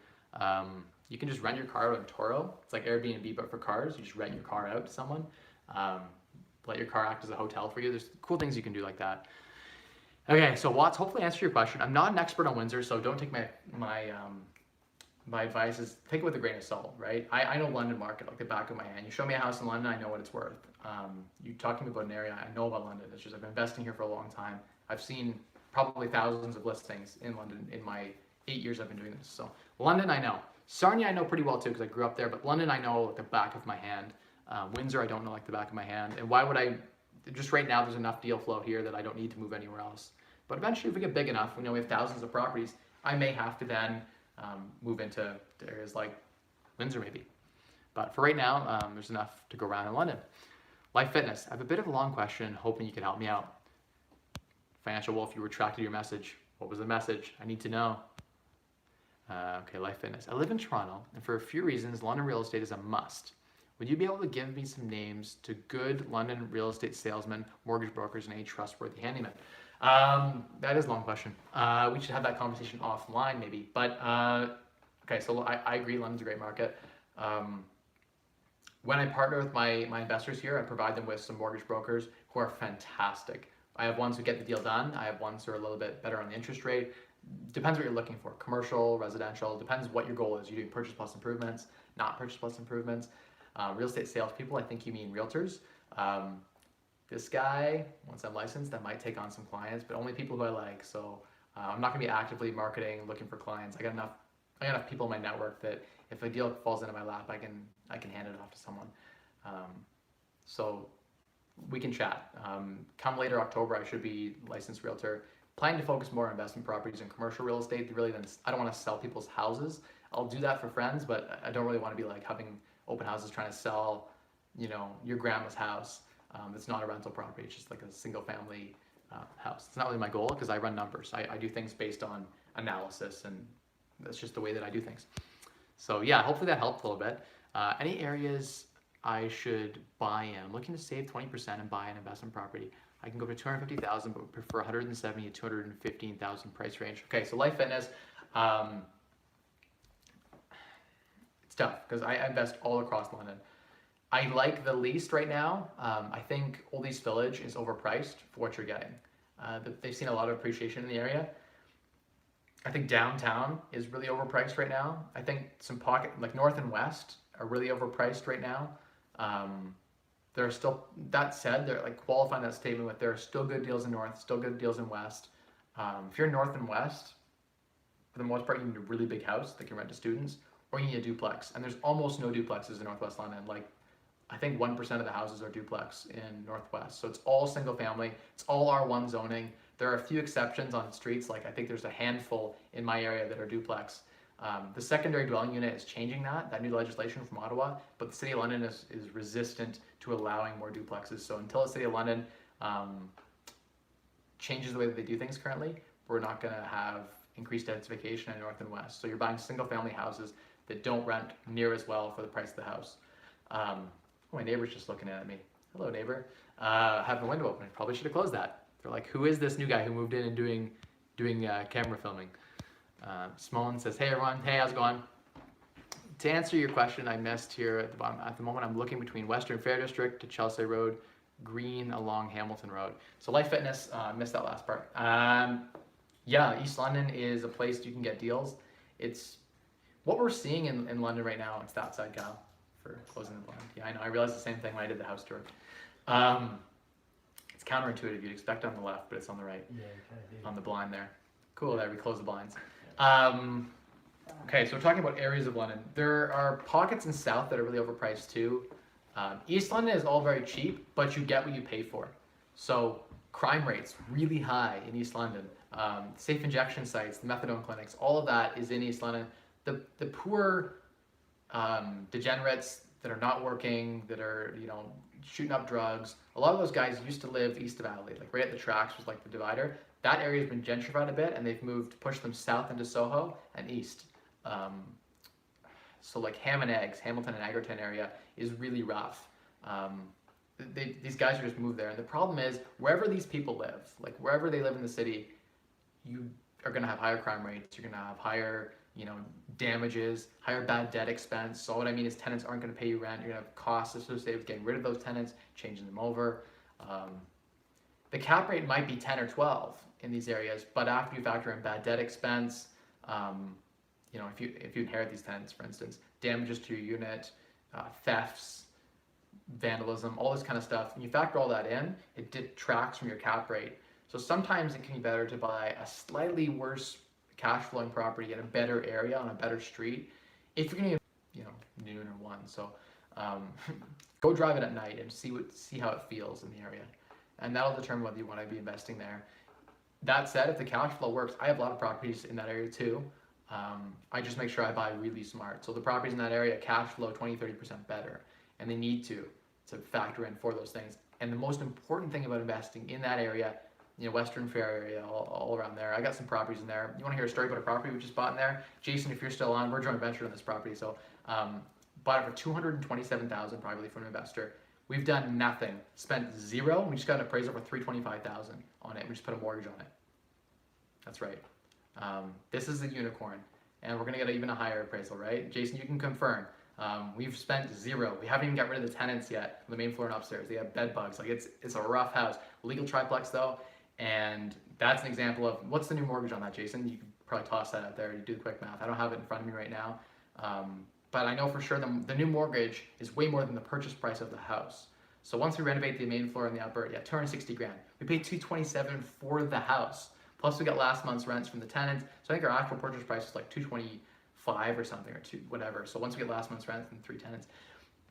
You can just rent your car out in Toro. It's like Airbnb, but for cars. You just rent your car out to someone. Let your car act as a hotel for you. There's cool things you can do like that. Okay, so Watts, hopefully I answered your question. I'm not an expert on Windsor, so don't take my advice is take it with a grain of salt, right? I know London market like the back of my hand. You show me a house in London, I know what it's worth. You talk to me about an area, I know about London. It's just I've been investing here for a long time. I've seen probably thousands of listings in London in my 8 years I've been doing this. So London, I know. Sarnia, I know pretty well too because I grew up there, but London, I know like the back of my hand. Windsor, I don't know like the back of my hand. And why would I, just right now, there's enough deal flow here that I don't need to move anywhere else. But eventually, if we get big enough, we know we have thousands of properties, I may have to then move into areas like Windsor maybe. But for right now, there's enough to go around in London. Life Fitness, I have a bit of a long question, hoping you can help me out. Financial Wolf, you retracted your message. What was the message? I need to know. Okay, Life Fitness. I live in Toronto, and for a few reasons, London real estate is a must. Would you be able to give me some names to good London real estate salesmen, mortgage brokers, and any trustworthy handyman? That is a long question. We should have that conversation offline maybe. But okay, so I agree, London's a great market. When I partner with my investors here, I provide them with some mortgage brokers who are fantastic. I have ones who get the deal done. I have ones who are a little bit better on the interest rate. Depends what you're looking for. Commercial, residential, depends what your goal is. You're doing purchase plus improvements, not purchase plus improvements. Real estate salespeople, I think you mean realtors. This guy, once I'm licensed, I might take on some clients, but only people who I like. So I'm not gonna be actively marketing, looking for clients. I got enough people in my network that if a deal falls into my lap, I can hand it off to someone. So we can chat. Come later October, I should be licensed realtor. Planning to focus more on investment properties and commercial real estate. I don't want to sell people's houses. I'll do that for friends, but I don't really want to be like having open houses trying to sell, your grandma's house. It's not a rental property. It's just like a single family house. It's not really my goal because I run numbers. I do things based on analysis, and that's just the way that I do things. So yeah, hopefully that helped a little bit. Any areas I should buy in? I'm looking to save 20% and buy an investment property. I can go to 250,000, but would prefer 170 to 215,000 price range. Okay, so Life Fitness, it's tough because I invest all across London. I like the least right now. I think Old East Village is overpriced for what you're getting. They've seen a lot of appreciation in the area. I think downtown is really overpriced right now. I think some pocket, like North and West, are really overpriced right now. There are still, that said, they're like qualifying that statement with there are still good deals in North, still good deals in West. If you're North and West, for the most part, you need a really big house that can rent to students, or you need a duplex. And there's almost no duplexes in Northwest London. Like, I think 1% of the houses are duplex in Northwest. So it's all single family. It's all R1 zoning. There are a few exceptions on streets. Like I think there's a handful in my area that are duplex. The secondary dwelling unit is changing that new legislation from Ottawa, but the City of London is resistant to allowing more duplexes. So until the City of London changes the way that they do things currently, we're not gonna have increased densification in North and West. So you're buying single family houses that don't rent near as well for the price of the house. My neighbor's just looking at me. Hello, neighbor. Have the window open. Probably should have closed that. They're like, who is this new guy who moved in and doing camera filming? Smolin says, hey everyone, hey, how's it going? To answer your question, I missed here at the bottom. At the moment, I'm looking between Western Fair District to Chelsea Road, Green along Hamilton Road. So Life Fitness, missed that last part. Yeah, East London is a place you can get deals. It's what we're seeing in London right now. It's that side, Cal, for closing the blind. Yeah, I know. I realized the same thing when I did the house tour. It's counterintuitive. You'd expect on the left, but it's on the right. Yeah, kind of do. On the blind there. Cool, there we close the blinds. Okay, so we're talking about areas of London. There are pockets in South that are really overpriced too. East London is all very cheap, but you get what you pay for. So crime rates really high in East London. Safe injection sites, the methadone clinics, all of that is in East London. The poor degenerates that are not working, that are shooting up drugs. A lot of those guys used to live east of Adelaide, like right at the tracks was like the divider. that area has been gentrified a bit, and they've pushed them south into Soho and east. So like Ham and Eggs, Hamilton and Egerton area is really rough. These guys are just moved there, and the problem is wherever these people live, like wherever they live in the city, you are going to have higher crime rates. You're going to have higher, damages, higher bad debt expense. So what I mean is tenants aren't going to pay you rent. You're going to have costs associated with getting rid of those tenants, changing them over. The cap rate might be 10 or 12 in these areas, but after you factor in bad debt expense, if you inherit these tenants, for instance, damages to your unit, thefts, vandalism, all this kind of stuff, and you factor all that in, it detracts from your cap rate. So sometimes it can be better to buy a slightly worse cash flowing property in a better area on a better street if you're going to, noon or 1. So go drive it at night and see how it feels in the area, and that'll determine whether you want to be investing there. That said, if the cash flow works, I have a lot of properties in that area too. I just make sure I buy really smart. So the properties in that area cash flow 20-30% better, and they need to factor in for those things. And the most important thing about investing in that area, Western Fair area, all around there. I got some properties in there. You want to hear a story about a property we just bought in there? Jason, if you're still on, we're joint ventured on this property. So bought it for $227,000 privately from an investor. We've done nothing, spent zero. We just got an appraisal for $325,000 on it. We just put a mortgage on it. That's right. This is a unicorn, and we're gonna get even a higher appraisal, right? Jason, you can confirm. We've spent zero. We haven't even got rid of the tenants yet on the main floor and upstairs. They have bed bugs. Like it's a rough house. Legal triplex though, and that's an example of what's the new mortgage on that, Jason? You could probably toss that out there. You do the quick math. I don't have it in front of me right now, but I know for sure the new mortgage is way more than the purchase price of the house. So once we renovate the main floor and the upper, yeah, $260,000. We paid $227,000 for the house. Plus we got last month's rents from the tenants. So I think our actual purchase price is like $225,000 or something, or whatever. So once we get last month's rent from 3 tenants,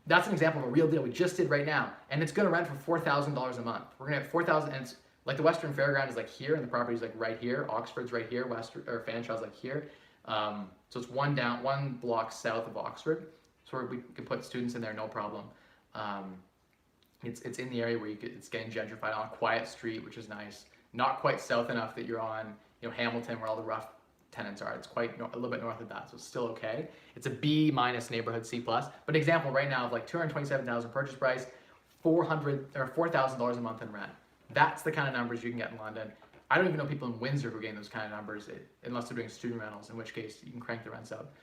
that's an example of a real deal we just did right now, and it's going to rent for $4,000 a month. We're going to have $4,000, and it's like the Western Fairground is like here, and the property is like right here. Oxford's right here. Fanshawe's like here. So it's one block south of Oxford, so we can put students in there, no problem. It's in the area where it's getting gentrified on a quiet street, which is nice. Not quite south enough that you're on, Hamilton, where all the rough tenants are. It's quite a little bit north of that, so it's still okay. It's a B- neighborhood, C+. But an example right now of like $227,000 purchase price, $4,000 a month in rent. That's the kind of numbers you can get in London. I don't even know people in Windsor who gain those kind of numbers, unless they're doing student rentals, in which case you can crank the rents up.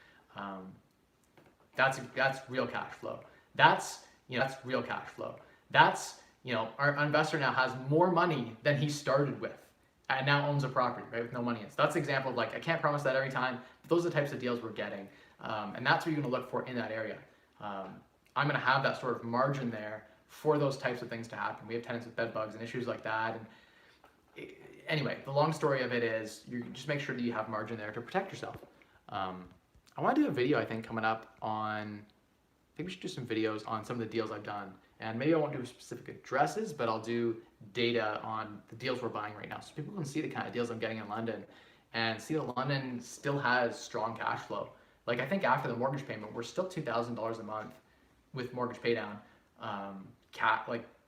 That's real cash flow. That's real cash flow. That's, our investor now has more money than he started with and now owns a property, right, with no money in it. So that's an example of like, I can't promise that every time, but those are the types of deals we're getting. And that's what you're gonna look for in that area. I'm gonna have that sort of margin there for those types of things to happen. We have tenants with bed bugs and issues like that. And anyway, the long story of it is you just make sure that you have margin there to protect yourself. I wanna do a video, I think, coming up on, I think we should do some videos on some of the deals I've done. And maybe I won't do specific addresses, but I'll do data on the deals we're buying right now, so people can see the kind of deals I'm getting in London and see that London still has strong cash flow. Like I think after the mortgage payment, we're still $2,000 a month with mortgage paydown,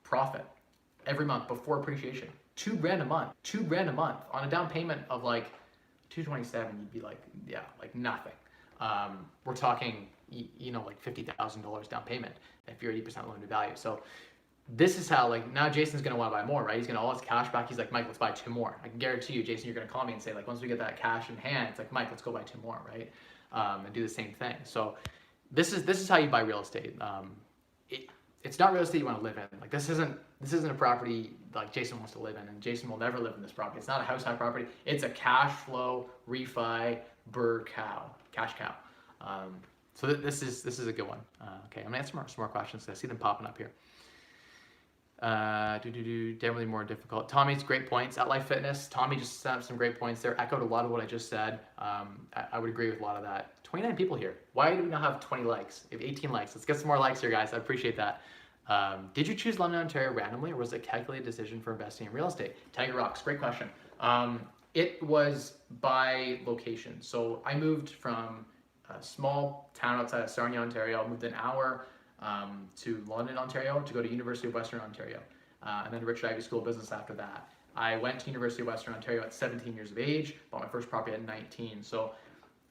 profit every month before appreciation. $2,000 a month, $2,000 a month on a down payment of like $227,000. You'd be like, yeah, like nothing. We're talking, like $50,000 down payment if you're 80% loan to value. So this is how, like, now Jason's gonna want to buy more, right? He's gonna all his cash back. He's like, Mike, let's buy 2 more. I can guarantee you, Jason, you're gonna call me and say, like, once we get that cash in hand, it's like, Mike, let's go buy 2 more, right? And do the same thing. So this is how you buy real estate. It's not real estate you want to live in. Like this isn't a property like Jason wants to live in, and Jason will never live in this property. It's not a house high property. It's a cash flow refi cash cow. So this is a good one. Okay, I'm gonna answer some more questions. I see them popping up here. Definitely more difficult. Tommy's great points at Life Fitness. Tommy just sent up some great points there. Echoed a lot of what I just said. I would agree with a lot of that. 29 people here. Why do we not have 20 likes? We have 18 likes. Let's get some more likes here, guys. I appreciate that. Did you choose London, Ontario randomly, or was it a calculated decision for investing in real estate? Tiger Rocks, great question. It was by location. So I moved from a small town outside of Sarnia, Ontario. I moved an hour to London, Ontario to go to University of Western Ontario, and then Richard Ivey School of Business after that. I went to University of Western Ontario at 17 years of age, bought my first property at 19. So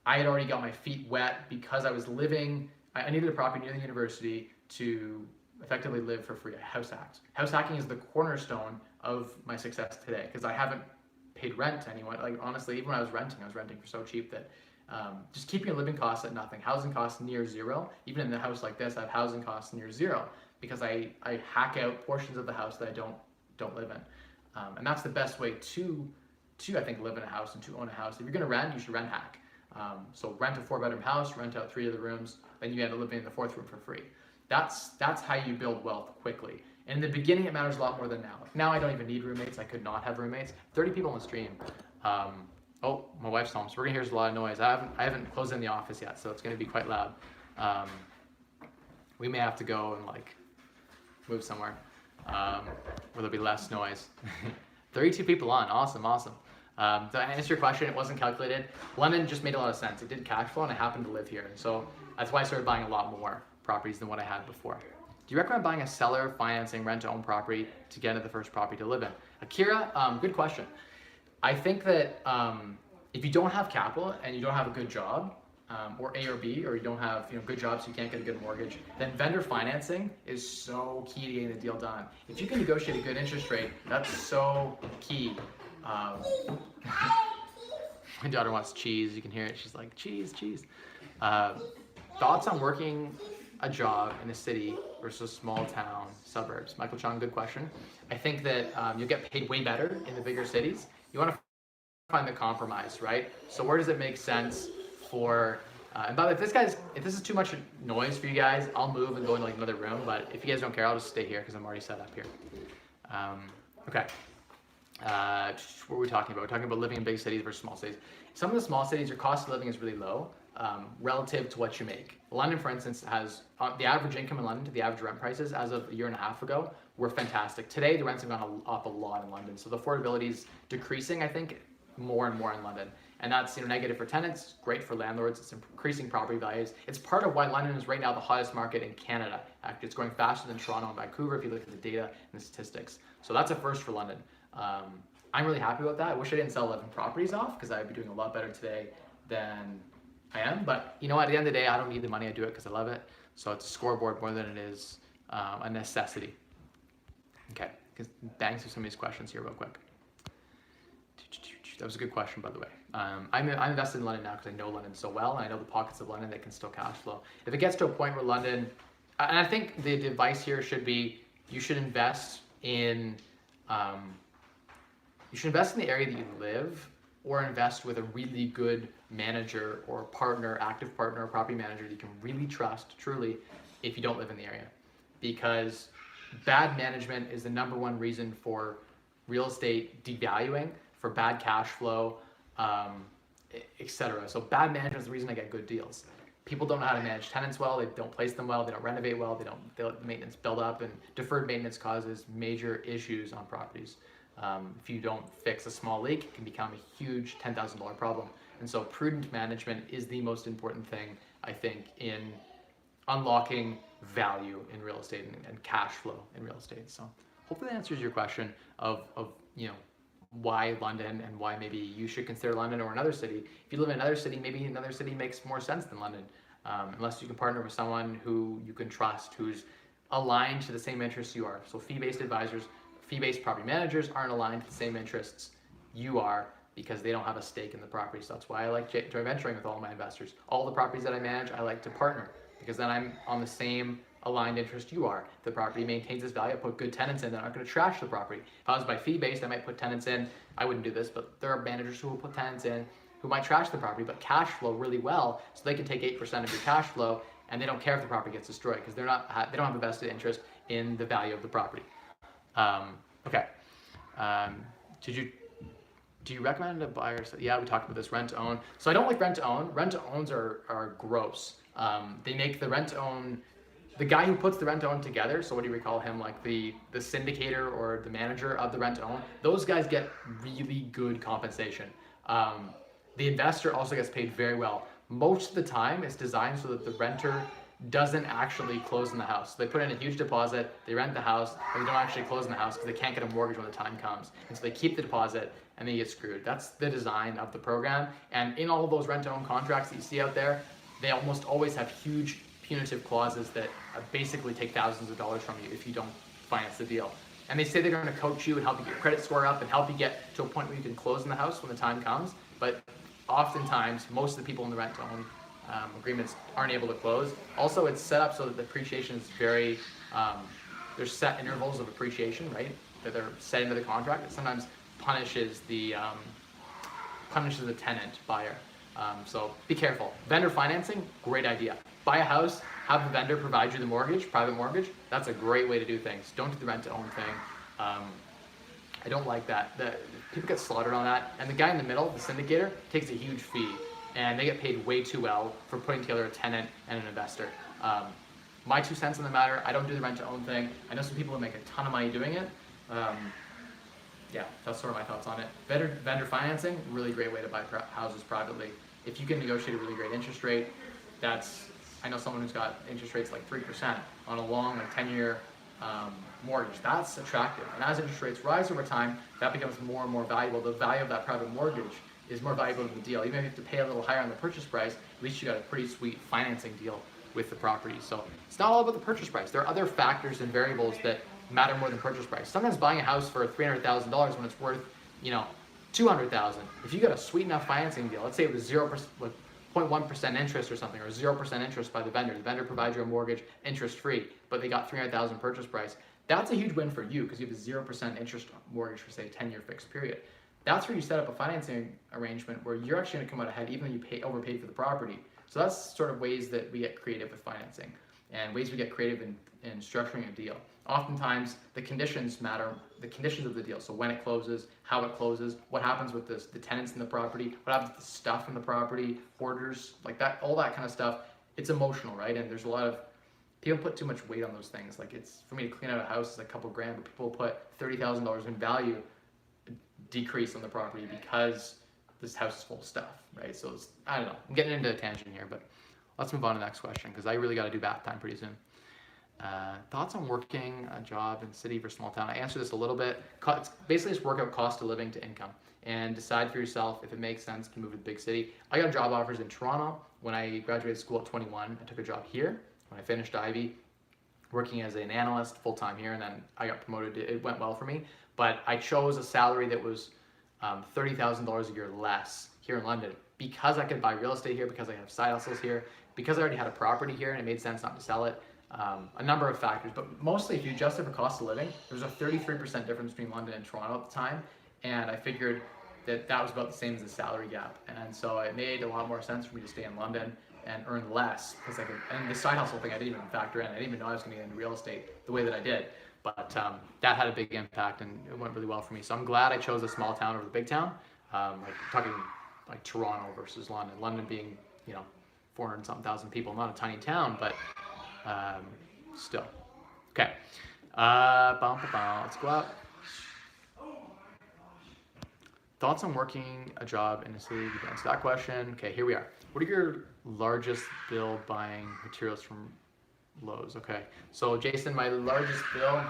I had already got my feet wet because I was living, I needed a property near the university to effectively live for free. I house hacked. House hacking is the cornerstone of my success today because I haven't paid rent to anyone. Like honestly, even when I was renting for so cheap that just keeping your living costs at nothing. Housing costs near zero. Even in a house like this, I have housing costs near zero because I hack out portions of the house that I don't live in. And that's the best way to I think live in a house and to own a house. If you're gonna rent, you should rent hack. So rent a 4-bedroom house, rent out 3 of the rooms, then you end up living in the 4th room for free. That's how you build wealth quickly. And in the beginning, it matters a lot more than now. Now I don't even need roommates. I could not have roommates. 30 people on the stream. Oh, my wife's home, so we're gonna hear a lot of noise. I haven't closed in the office yet, so it's gonna be quite loud. We may have to go and like move somewhere where there'll be less noise. 32 people on, awesome. To answer your question, it wasn't calculated. London just made a lot of sense. It did cash flow and I happened to live here. And so that's why I started buying a lot more properties than what I had before. Do you recommend buying a seller financing rent to own property to get into the first property to live in? Akira, good question. I think that if you don't have capital and you don't have a good job, or A or B, or you don't have good jobs, so you can't get a good mortgage, then vendor financing is so key to getting the deal done. If you can negotiate a good interest rate, that's so key. My daughter wants cheese. You can hear it. She's like, cheese. Thoughts on working a job in a city versus small town suburbs? Michael Chung, good question. I think that you'll get paid way better in the bigger cities. You want to find the compromise, right? So where does it make sense for, and by the way, if this is too much noise for you guys, I'll move and go into like another room, but if you guys don't care, I'll just stay here because I'm already set up here. Okay. What were we talking about? We're talking about living in big cities versus small cities. Some of the small cities, your cost of living is really low relative to what you make. London, for instance, has the average income in London to the average rent prices as of a year and a half ago were fantastic. Today, the rents have gone up a lot in London, so the affordability is decreasing, I think, more and more in London. And that's negative for tenants, great for landlords, it's increasing property values. It's part of why London is right now the hottest market in Canada. Actually, it's growing faster than Toronto and Vancouver if you look at the data and the statistics. So that's a first for London. I'm really happy about that. I wish I didn't sell 11 properties off because I'd be doing a lot better today than I am. But at the end of the day, I don't need the money. I do it because I love it. So it's a scoreboard more than it is a necessity. Okay, bang through some of these questions here real quick. That was a good question, by the way. I'm invested in London now because I know London so well, and I know the pockets of London that can still cash flow. If it gets to a point where London, and I think the advice here should be, you should invest in the area that you live, or invest with a really good manager or partner, active partner or property manager that you can really trust, truly, if you don't live in the area. Because bad management is the #1 reason for real estate devaluing, for bad cash flow, etc. So bad management is the reason I get good deals. People don't know how to manage tenants well, they don't place them well, they don't renovate well, they let the maintenance build up, and deferred maintenance causes major issues on properties. If you don't fix a small leak, it can become a huge $10,000 problem. And so prudent management is the most important thing, I think, in unlocking value in real estate and cash flow in real estate. So hopefully that answers your question of why London and why maybe you should consider London or another city. If you live in another city, maybe another city makes more sense than London, unless you can partner with someone who you can trust, who's aligned to the same interests you are. So fee-based advisors, fee-based property managers aren't aligned to the same interests you are because they don't have a stake in the property. So that's why I like joint venturing with all my investors. All the properties that I manage, I like to partner because then I'm on the same aligned interest you are. The property maintains its value. I put good tenants in that aren't going to trash the property. If I was by fee-based, I might put tenants in. I wouldn't do this, but there are managers who will put tenants in who might trash the property, but cash flow really well, so they can take 8% of your cash flow, and they don't care if the property gets destroyed because they don't have a vested interest in the value of the property. Okay. Do you recommend a buyer? Yeah, we talked about this, rent to own. So I don't like rent to own. Rent to owns are gross. They make the rent to own, the guy who puts the rent to own together, so what do you recall him, like the syndicator or the manager of the rent to own, those guys get really good compensation. The investor also gets paid very well. Most of the time it's designed so that the renter doesn't actually close in the house. So they put in a huge deposit, they rent the house, but they don't actually close in the house because they can't get a mortgage when the time comes. And so they keep the deposit and they get screwed. That's the design of the program. And in all of those rent-to-own contracts that you see out there, they almost always have huge punitive clauses that basically take thousands of dollars from you if you don't finance the deal. And they say they're going to coach you and help you get your credit score up and help you get to a point where you can close in the house when the time comes. But oftentimes, most of the people in the rent-to-own agreements aren't able to close. Also, it's set up so that the appreciation is very, there's set intervals of appreciation, right? That they're set into the contract. It sometimes punishes the tenant buyer. So be careful. Vendor financing, great idea. Buy a house, have the vendor provide you the mortgage, private mortgage. That's a great way to do things. Don't do the rent-to-own thing. I don't like that. People get slaughtered on that. And the guy in the middle, the syndicator, takes a huge fee. And they get paid way too well for putting together a tenant and an investor. My 2 cents on the matter, I don't do the rent-to-own thing. I know some people that make a ton of money doing it. Yeah, that's sort of my thoughts on it. Vendor financing, really great way to buy houses privately. If you can negotiate a really great interest rate, I know someone who's got interest rates like 3% on a long, like 10-year mortgage. That's attractive. And as interest rates rise over time, that becomes more and more valuable. The value of that private mortgage is more valuable than the deal. Even if you have to pay a little higher on the purchase price, at least you got a pretty sweet financing deal with the property. So it's not all about the purchase price. There are other factors and variables that matter more than purchase price. Sometimes buying a house for $300,000 when it's worth, $200,000. If you got a sweet enough financing deal, let's say it was 0.1% interest or something, or 0% interest by the vendor. The vendor provides you a mortgage interest-free, but they got $300,000 purchase price. That's a huge win for you because you have a 0% interest mortgage for, say, a 10-year fixed period. That's where you set up a financing arrangement where you're actually going to come out ahead even though you overpaid for the property. So that's sort of ways that we get creative with financing and ways we get creative in structuring a deal. Oftentimes, the conditions matter, the conditions of the deal. So when it closes, how it closes, what happens with the tenants in the property, what happens with the stuff in the property, hoarders, like that, all that kind of stuff. It's emotional, right? And there's a lot of, people put too much weight on those things. Like for me to clean out a house is a couple grand, but people put $30,000 in value decrease on the property because this house is full of stuff, right? So I don't know, I'm getting into a tangent here, but let's move on to the next question because I really got to do bath time pretty soon. Thoughts on working a job in city versus small town? I answered this a little bit. It's basically just work out cost of living to income and decide for yourself if it makes sense to move to the big city. I got job offers in Toronto. When I graduated school at 21, I took a job here. When I finished Ivy, working as an analyst full-time here, and then I got promoted. It went well for me, but I chose a salary that was $30,000 a year less here in London because I could buy real estate here, because I have side hustles here, because I already had a property here and it made sense not to sell it. A number of factors, but mostly if you adjust it for cost of living, there was a 33% difference between London and Toronto at the time, and I figured that was about the same as the salary gap, and so it made a lot more sense for me to stay in London and earn less because I could. And the side hustle thing I didn't even factor in. I didn't even know I was going to get into real estate the way that I did, but that had a big impact and it went really well for me. So I'm glad I chose a small town over the big town, like talking like Toronto versus London. London being 400-something thousand people, not a tiny town, but still. Okay. Let's go out. Thoughts on working a job in a city? You can answer that question. Okay, here we are. What are your largest bill buying materials from Lowe's? Okay, so Jason, my largest bill,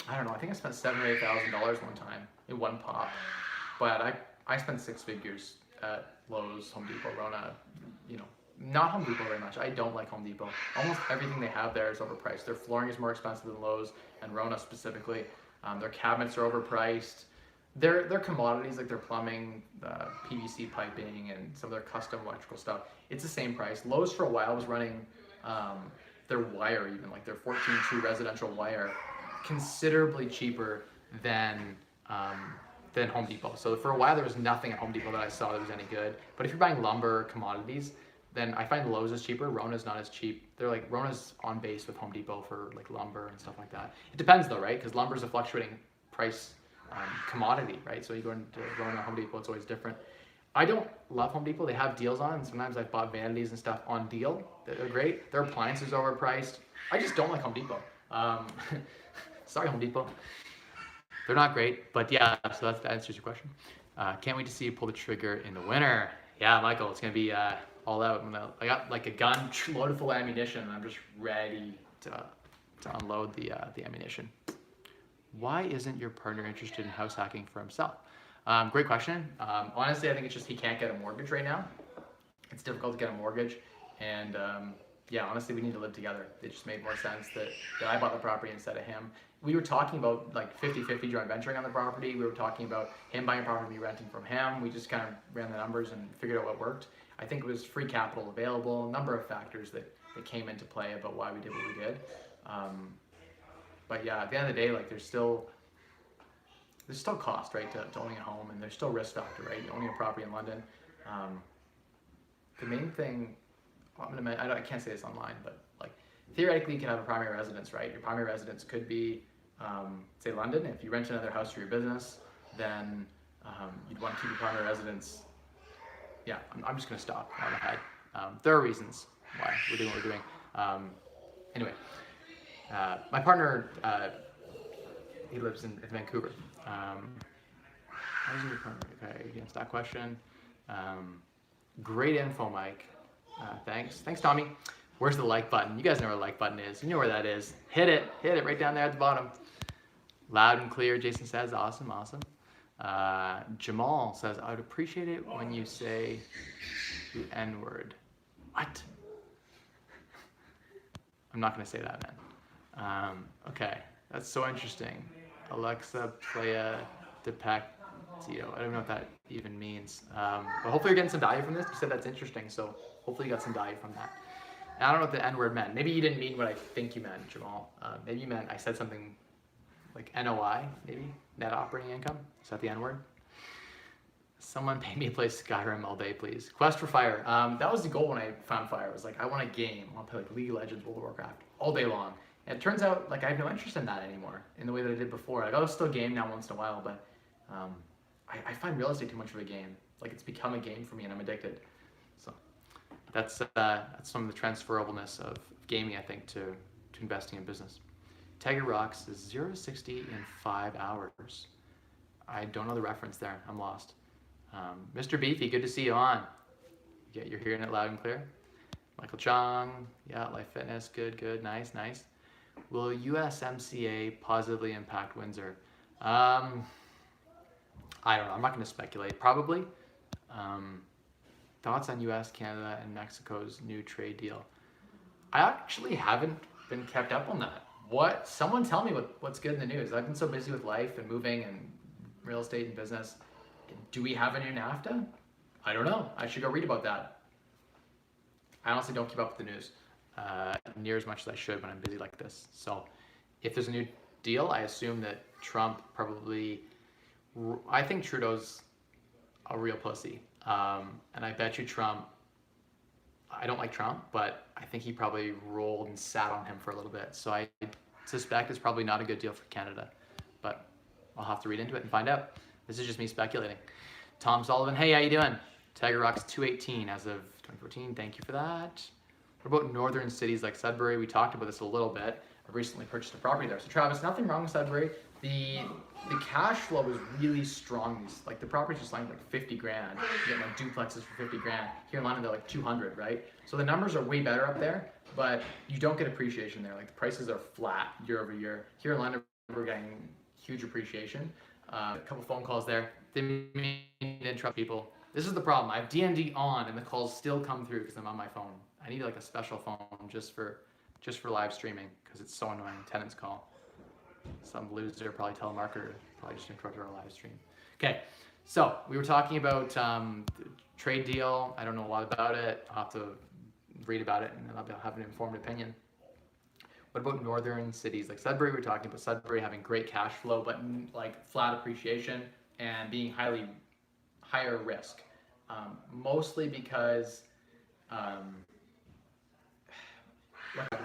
I don't know. I think I spent $7,000 or $8,000 one time in one pop, but I spent 6 figures at Lowe's, Home Depot, Rona. Not Home Depot very much. I don't like Home Depot. Almost everything they have there is overpriced. Their flooring is more expensive than Lowe's and Rona specifically. Their cabinets are overpriced. Their commodities like their plumbing, PVC piping, and some of their custom electrical stuff, it's the same price. Lowe's for a while was running their wire, even like their 14-2 residential wire, considerably cheaper than Home Depot. So for a while there was nothing at Home Depot that I saw that was any good. But if you're buying lumber or commodities, then I find Lowe's is cheaper. Rona's not as cheap. They're like, Rona's on base with Home Depot for like lumber and stuff like that. It depends though, right? Because lumber's a fluctuating price commodity, right? So you go into Rona, Home Depot, it's always different. I don't love Home Depot. They have deals on, and sometimes I've bought vanities and stuff on deal. They're great. Their appliances are overpriced. I just don't like Home Depot. Sorry, Home Depot. They're not great, but yeah, so that answers your question. Can't wait to see you pull the trigger in the winter. Yeah, Michael, it's going to be a all out. I got like a gun loaded full of ammunition, and I'm just ready to unload the ammunition. Why isn't your partner interested in house hacking for himself? Great question. Honestly, I think it's just he can't get a mortgage right now. It's difficult to get a mortgage, and yeah, honestly, we need to live together. It just made more sense that I bought the property instead of him. We were talking about like 50-50 joint venturing on the property. We were talking about him buying a property, me renting from him. We just kind of ran the numbers and figured out what worked. I think it was free capital available, a number of factors that came into play about why we did what we did. But yeah, at the end of the day, like there's still cost, right, to owning a home, and there's still risk factor, right? Owning a property in London. The main thing, I can't say this online, but like theoretically you can have a primary residence, right? Your primary residence could be, say London. If you rent another house for your business, then you'd want to keep your primary residence. Yeah, I'm just gonna stop on ahead. There are reasons why we're doing what we're doing. Anyway, my partner, he lives in Vancouver. How is your partner? Okay, against that question. Great info, Mike. Thanks, Tommy. Where's the like button? You guys know where the like button is. You know where that is. Hit it right down there at the bottom. Loud and clear, Jason says. Awesome. Jamal says, I would appreciate it when you say the N-word. What? I'm not gonna say that, man. Okay, that's so interesting. Alexa, playa, depactio. I don't know what that even means. But hopefully you're getting some value from this. You said that's interesting, so hopefully you got some value from that. And I don't know what the N-word meant. Maybe you didn't mean what I think you meant, Jamal. Maybe you meant I said something like NOI, maybe? Net operating income? Is that the N-word? Someone pay me to play Skyrim all day, please. Quest for Fire. That was the goal when I found Fire. It was like, I want a game. I want to play like League of Legends, World of Warcraft all day long. And it turns out like I have no interest in that anymore in the way that I did before. Like I'll still game now once in a while, but I find real estate too much of a game. Like it's become a game for me and I'm addicted. So that's some of the transferableness of gaming, I think, to investing in business. Tiger Rocks is 0 to 60 in 5 hours. I don't know the reference there. I'm lost. Mr. Beefy, good to see you on. You're hearing it loud and clear. Michael Chong, yeah, Life Fitness, good, nice. Will USMCA positively impact Windsor? I don't know. I'm not going to speculate. Probably. Thoughts on US, Canada, and Mexico's new trade deal? I actually haven't been kept up on that. Someone tell me what's good in the news. I've been so busy with life and moving and real estate and business. Do we have a new NAFTA? I don't know. I should go read about that. I honestly don't keep up with the news near as much as I should when I'm busy like this. So if there's a new deal, I assume that Trump probably, I think Trudeau's a real pussy. And I bet you Trump, I don't like Trump, but I think he probably rolled and sat on him for a little bit. So I suspect it's probably not a good deal for Canada, but I'll have to read into it and find out. This is just me speculating. Tom Sullivan, hey, how you doing? Tiger Rocks 218 as of 2014. Thank you for that. What about northern cities like Sudbury? We talked about this a little bit. I recently purchased a property there. So Travis, nothing wrong with Sudbury. The cash flow is really strong. Like the property's just like 50 grand. You get like duplexes for 50 grand. Here in London, they're like 200, right? So the numbers are way better up there, but you don't get appreciation there. Like the prices are flat year over year. Here in London, we're getting huge appreciation. A couple phone calls there. Didn't mean to interrupt people. This is the problem. I have DND on and the calls still come through because I'm on my phone. I need like a special phone just for live streaming because it's so annoying. Tenants call. Some loser, probably telemarketer, probably just interrupted our live stream. Okay, so we were talking about trade deal. I don't know a lot about it. I'll have to read about it and I'll have an informed opinion. What about northern cities like Sudbury? We're talking about Sudbury having great cash flow, but like flat appreciation and being higher risk. Mostly because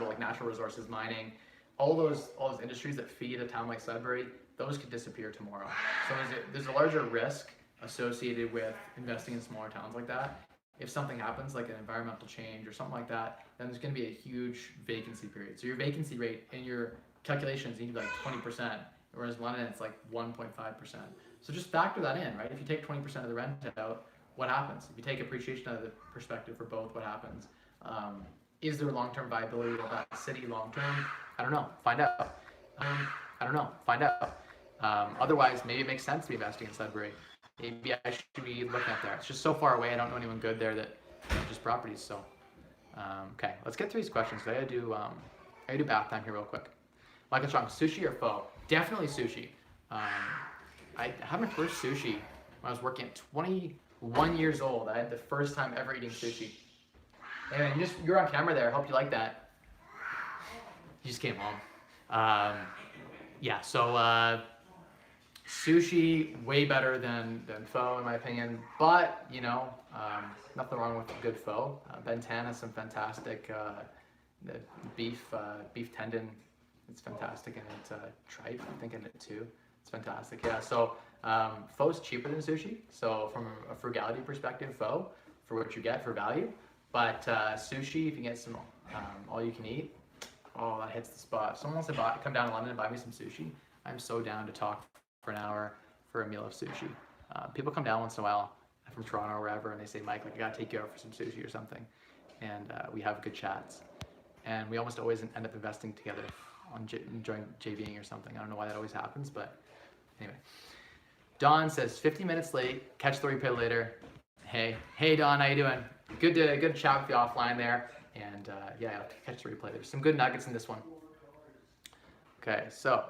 like natural resources, mining, all those industries that feed a town like Sudbury, those could disappear tomorrow. So there's a larger risk associated with investing in smaller towns like that. If something happens, like an environmental change or something like that, then there's going to be a huge vacancy period. So your vacancy rate in your calculations need to be like 20%, whereas London it's like 1.5%. So just factor that in, right? If you take 20% of the rent out, what happens? If you take appreciation out of the perspective for both, what happens? Is there long-term viability of that city long-term? I don't know. Find out. I don't know. Find out. Otherwise, maybe it makes sense to be investing in Sudbury. Maybe I should be looking at there. It's just so far away. I don't know anyone good there that just properties. So, okay, let's get through these questions. I gotta do bath time here real quick. Michael Strong, sushi or pho? Definitely sushi. I had my first sushi when I was working at 21 years old. I had the first time ever eating sushi. Anyway, you're on camera there. I hope you like that. You just came home. Yeah, so sushi way better than pho in my opinion. But nothing wrong with a good pho. Ben Tan has some fantastic beef tendon. It's fantastic, and it's tripe, I think, in it too. It's fantastic. Yeah. So pho's cheaper than sushi. So from a frugality perspective, pho for what you get for value. But sushi, if you get some all you can eat, oh, that hits the spot. If someone wants to come down to London and buy me some sushi, I'm so down to talk for an hour for a meal of sushi. People come down once in a while from Toronto or wherever, and they say, Mike, like, I gotta take you out for some sushi or something. And we have good chats. And we almost always end up investing together on joint JVing or something. I don't know why that always happens, but anyway. Don says 50 minutes late, catch the replay later. Hey Don, how you doing? Good to chat with you offline there. And yeah, I'll catch the replay. There's some good nuggets in this one. Okay, so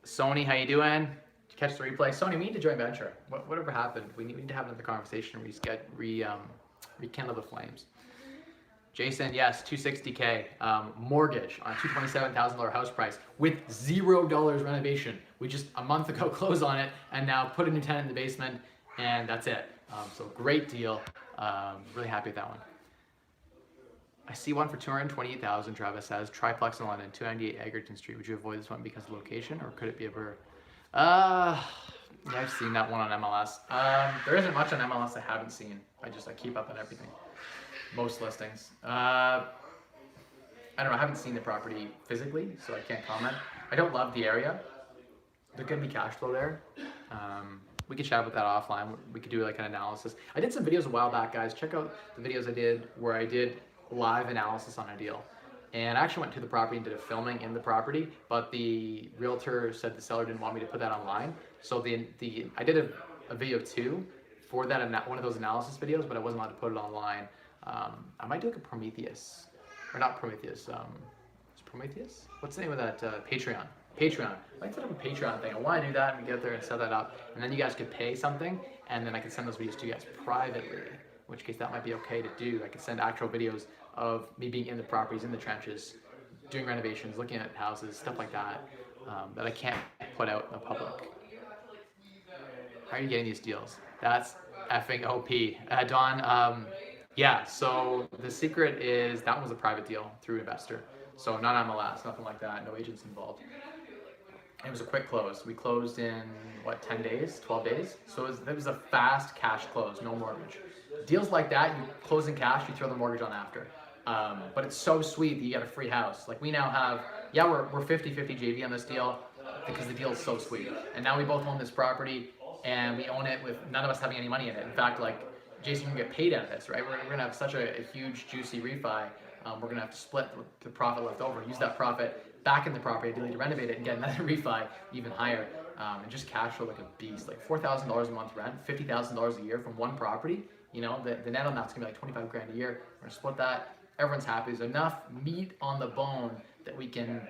Sony, how you doing? Did you catch the replay? Sony, we need to join venture. Whatever happened? We need to have another conversation and rekindle the flames. Jason, yes, $260K mortgage on a $227,000 house price with $0 renovation. We just a month ago closed on it and now put a new tenant in the basement, and that's it. So great deal. Really happy with that one. I see one for $228,000. Travis says triplex in London, 298 Egerton Street. Would you avoid this one because of location, or could it be a bird? Yeah, I've seen that one on MLS. There isn't much on MLS I haven't seen. I keep up on everything. Most listings. I don't know. I haven't seen the property physically, so I can't comment. I don't love the area. There could be cash flow there. We could chat about that offline. We could do like an analysis. I did some videos a while back, guys. Check out the videos I did where I did live analysis on a deal. And I actually went to the property and did a filming in the property, but the realtor said the seller didn't want me to put that online. So I did a video too for that, one of those analysis videos, but I wasn't allowed to put it online. I might do like a Prometheus, or not Prometheus. Is Prometheus? What's the name of that? Patreon. I might set up a Patreon thing. I want to do that and get there and set that up, and then you guys could pay something, and then I could send those videos to you guys privately. In which case that might be okay to do. I could send actual videos of me being in the properties, in the trenches, doing renovations, looking at houses, stuff like that, that I can't put out in the public. How are you getting these deals? That's effing OP. Don, yeah, so the secret is that one was a private deal through investor. So not MLS, nothing like that, no agents involved. It was a quick close. We closed in, 10 days, 12 days? So it was a fast cash close, no mortgage. Deals like that, you close in cash, you throw the mortgage on after. But it's so sweet that you get a free house. Like we now have, we're 50-50 JV on this deal because the deal is so sweet. And now we both own this property and we own it with none of us having any money in it. In fact, like Jason can get paid out of this, right? We're gonna have such a huge, juicy refi. We're gonna have to split the profit left over, use that profit back in the property, ideally to renovate it and get another refi even higher, and just cash flow like a beast. Like $4,000 a month rent, $50,000 a year from one property. You know, the net on that's gonna be like 25 grand a year. We're gonna split that. Everyone's happy. There's enough meat on the bone that we can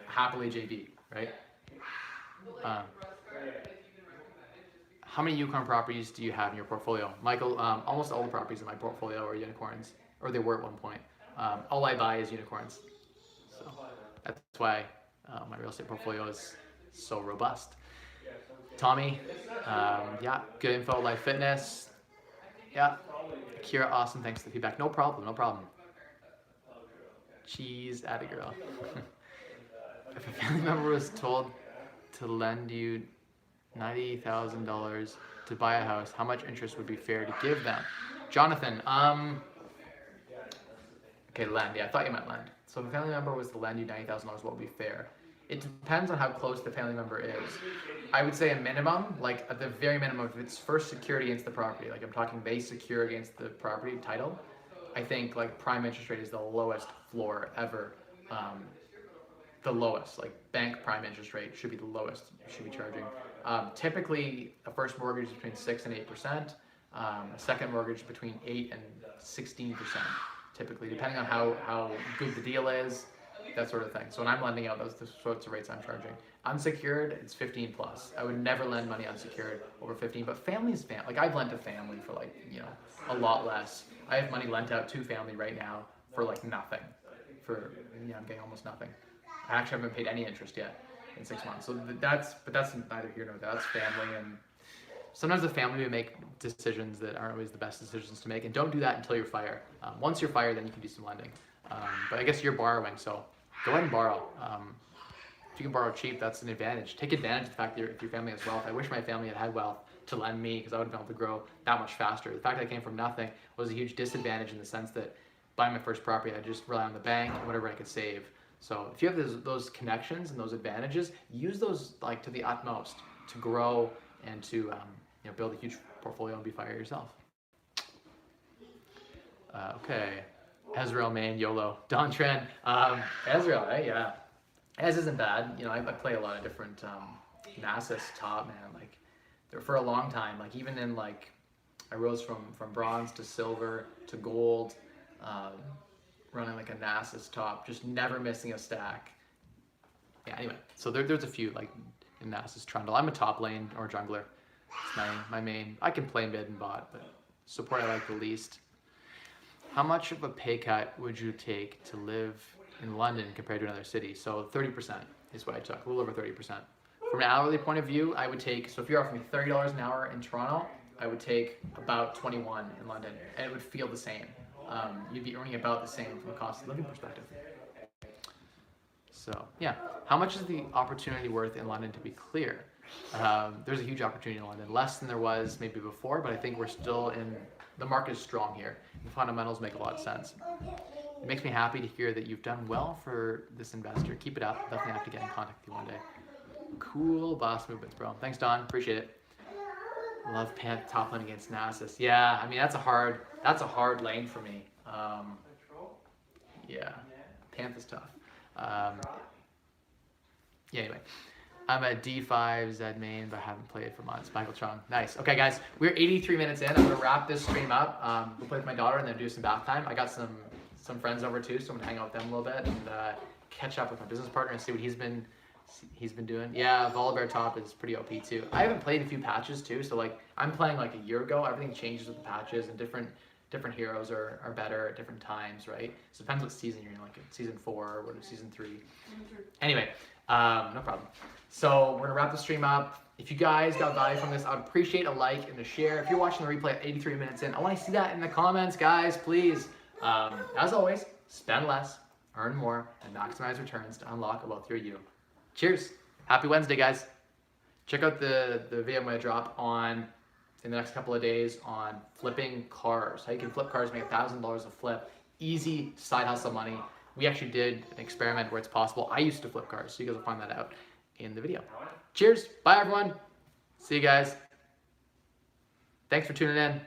happily JV, right? How many unicorn properties do you have in your portfolio? Michael, almost all the properties in my portfolio are unicorns, or they were at one point. All I buy is unicorns. So that's why my real estate portfolio is so robust. Tommy, yeah, good info, Life Fitness. Yeah, Kira, awesome, thanks for the feedback. No problem. Cheese, atta girl. If a family member was told to lend you $90,000 to buy a house, how much interest would be fair to give them? Jonathan, okay, lend. Yeah, I thought you meant lend. So if a family member was to lend you $90,000, what would be fair? It depends on how close the family member is. I would say a minimum, like at the very minimum, if it's first secured against the property, like I'm talking they secure against the property title, I think like prime interest rate is the lowest floor ever. The lowest, like bank prime interest rate should be the lowest you should be charging. Typically, a first mortgage is between 6 and 8%. A second mortgage between 8 and 16%, typically, depending on how good the deal is, that sort of thing. So when I'm lending out, those are the sorts of rates I'm charging. Unsecured, it's 15 plus. I would never lend money unsecured over 15, but family's like I've lent to family for like, a lot less. I have money lent out to family right now for like nothing. I'm getting almost nothing. I actually haven't paid any interest yet in 6 months. So that's neither here nor there. That's family, and sometimes the family will make decisions that aren't always the best decisions to make, and don't do that until you're fired. Once you're fired, then you can do some lending. But I guess you're borrowing, so go ahead and borrow. If you can borrow cheap, that's an advantage. Take advantage of the fact that if your family has wealth. I wish my family had wealth to lend me, because I would have been able to grow that much faster. The fact that I came from nothing was a huge disadvantage in the sense that buying my first property, I just rely on the bank and whatever I could save. So if you have those connections and those advantages, use those like to the utmost to grow and to build a huge portfolio and be fired yourself. Okay, Ezreal main YOLO Don Tren. Ezreal, right? Yeah, Ez isn't bad. I play a lot of different Nasus top, man. Like for a long time, like even in like I rose from bronze to silver to gold. Running like a Nasus top, just never missing a stack. Yeah, anyway, so there's a few like in Nasus Trundle. I'm a top lane or jungler. It's my main. I can play mid and bot, but support I like the least. How much of a pay cut would you take to live in London compared to another city? So 30% is what I took, a little over 30%. From an hourly point of view, I would take, so if you're offering me $30 an hour in Toronto, I would take about 21 in London, and it would feel the same. You'd be earning about the same from a cost of living perspective. So yeah, how much is the opportunity worth in London, to be clear? There's a huge opportunity in London, less than there was maybe before, but I think we're still the market is strong here. The fundamentals make a lot of sense. It makes me happy to hear that you've done well for this investor. Keep it up. Definitely have to get in contact with you one day. Cool boss movements, bro. Thanks, Don. Appreciate it. Love Panth top lane against Nasus. Yeah, I mean that's a hard lane for me. Yeah, Panth is tough. Yeah, anyway. I'm at D5 Zed main, but I haven't played for months. Michael Chung. Nice. Okay, guys, we're 83 minutes in. I'm gonna wrap this stream up. We'll play with my daughter and then do some bath time. I got some friends over too, so I'm gonna hang out with them a little bit and catch up with my business partner and see what he's been doing. Yeah, Volibear top is pretty OP too. I haven't played a few patches too, so like I'm playing like a year ago. Everything changes with the patches, and different heroes are better at different times, right? So it depends what season you're in, like season 4 or season 3. Anyway, no problem. So we're gonna wrap the stream up. If you guys got value from this, I'd appreciate a like and a share. If you're watching the replay at 83 minutes in, I want to see that in the comments, guys, please. As always, spend less, earn more, and maximize returns to unlock a wealthier you. Cheers. Happy Wednesday, guys. Check out the video I'm going to drop in the next couple of days on flipping cars. How you can flip cars, make $1,000 a flip. Easy side hustle money. We actually did an experiment where it's possible. I used to flip cars, so you guys will find that out in the video. Cheers. Bye, everyone. See you guys. Thanks for tuning in.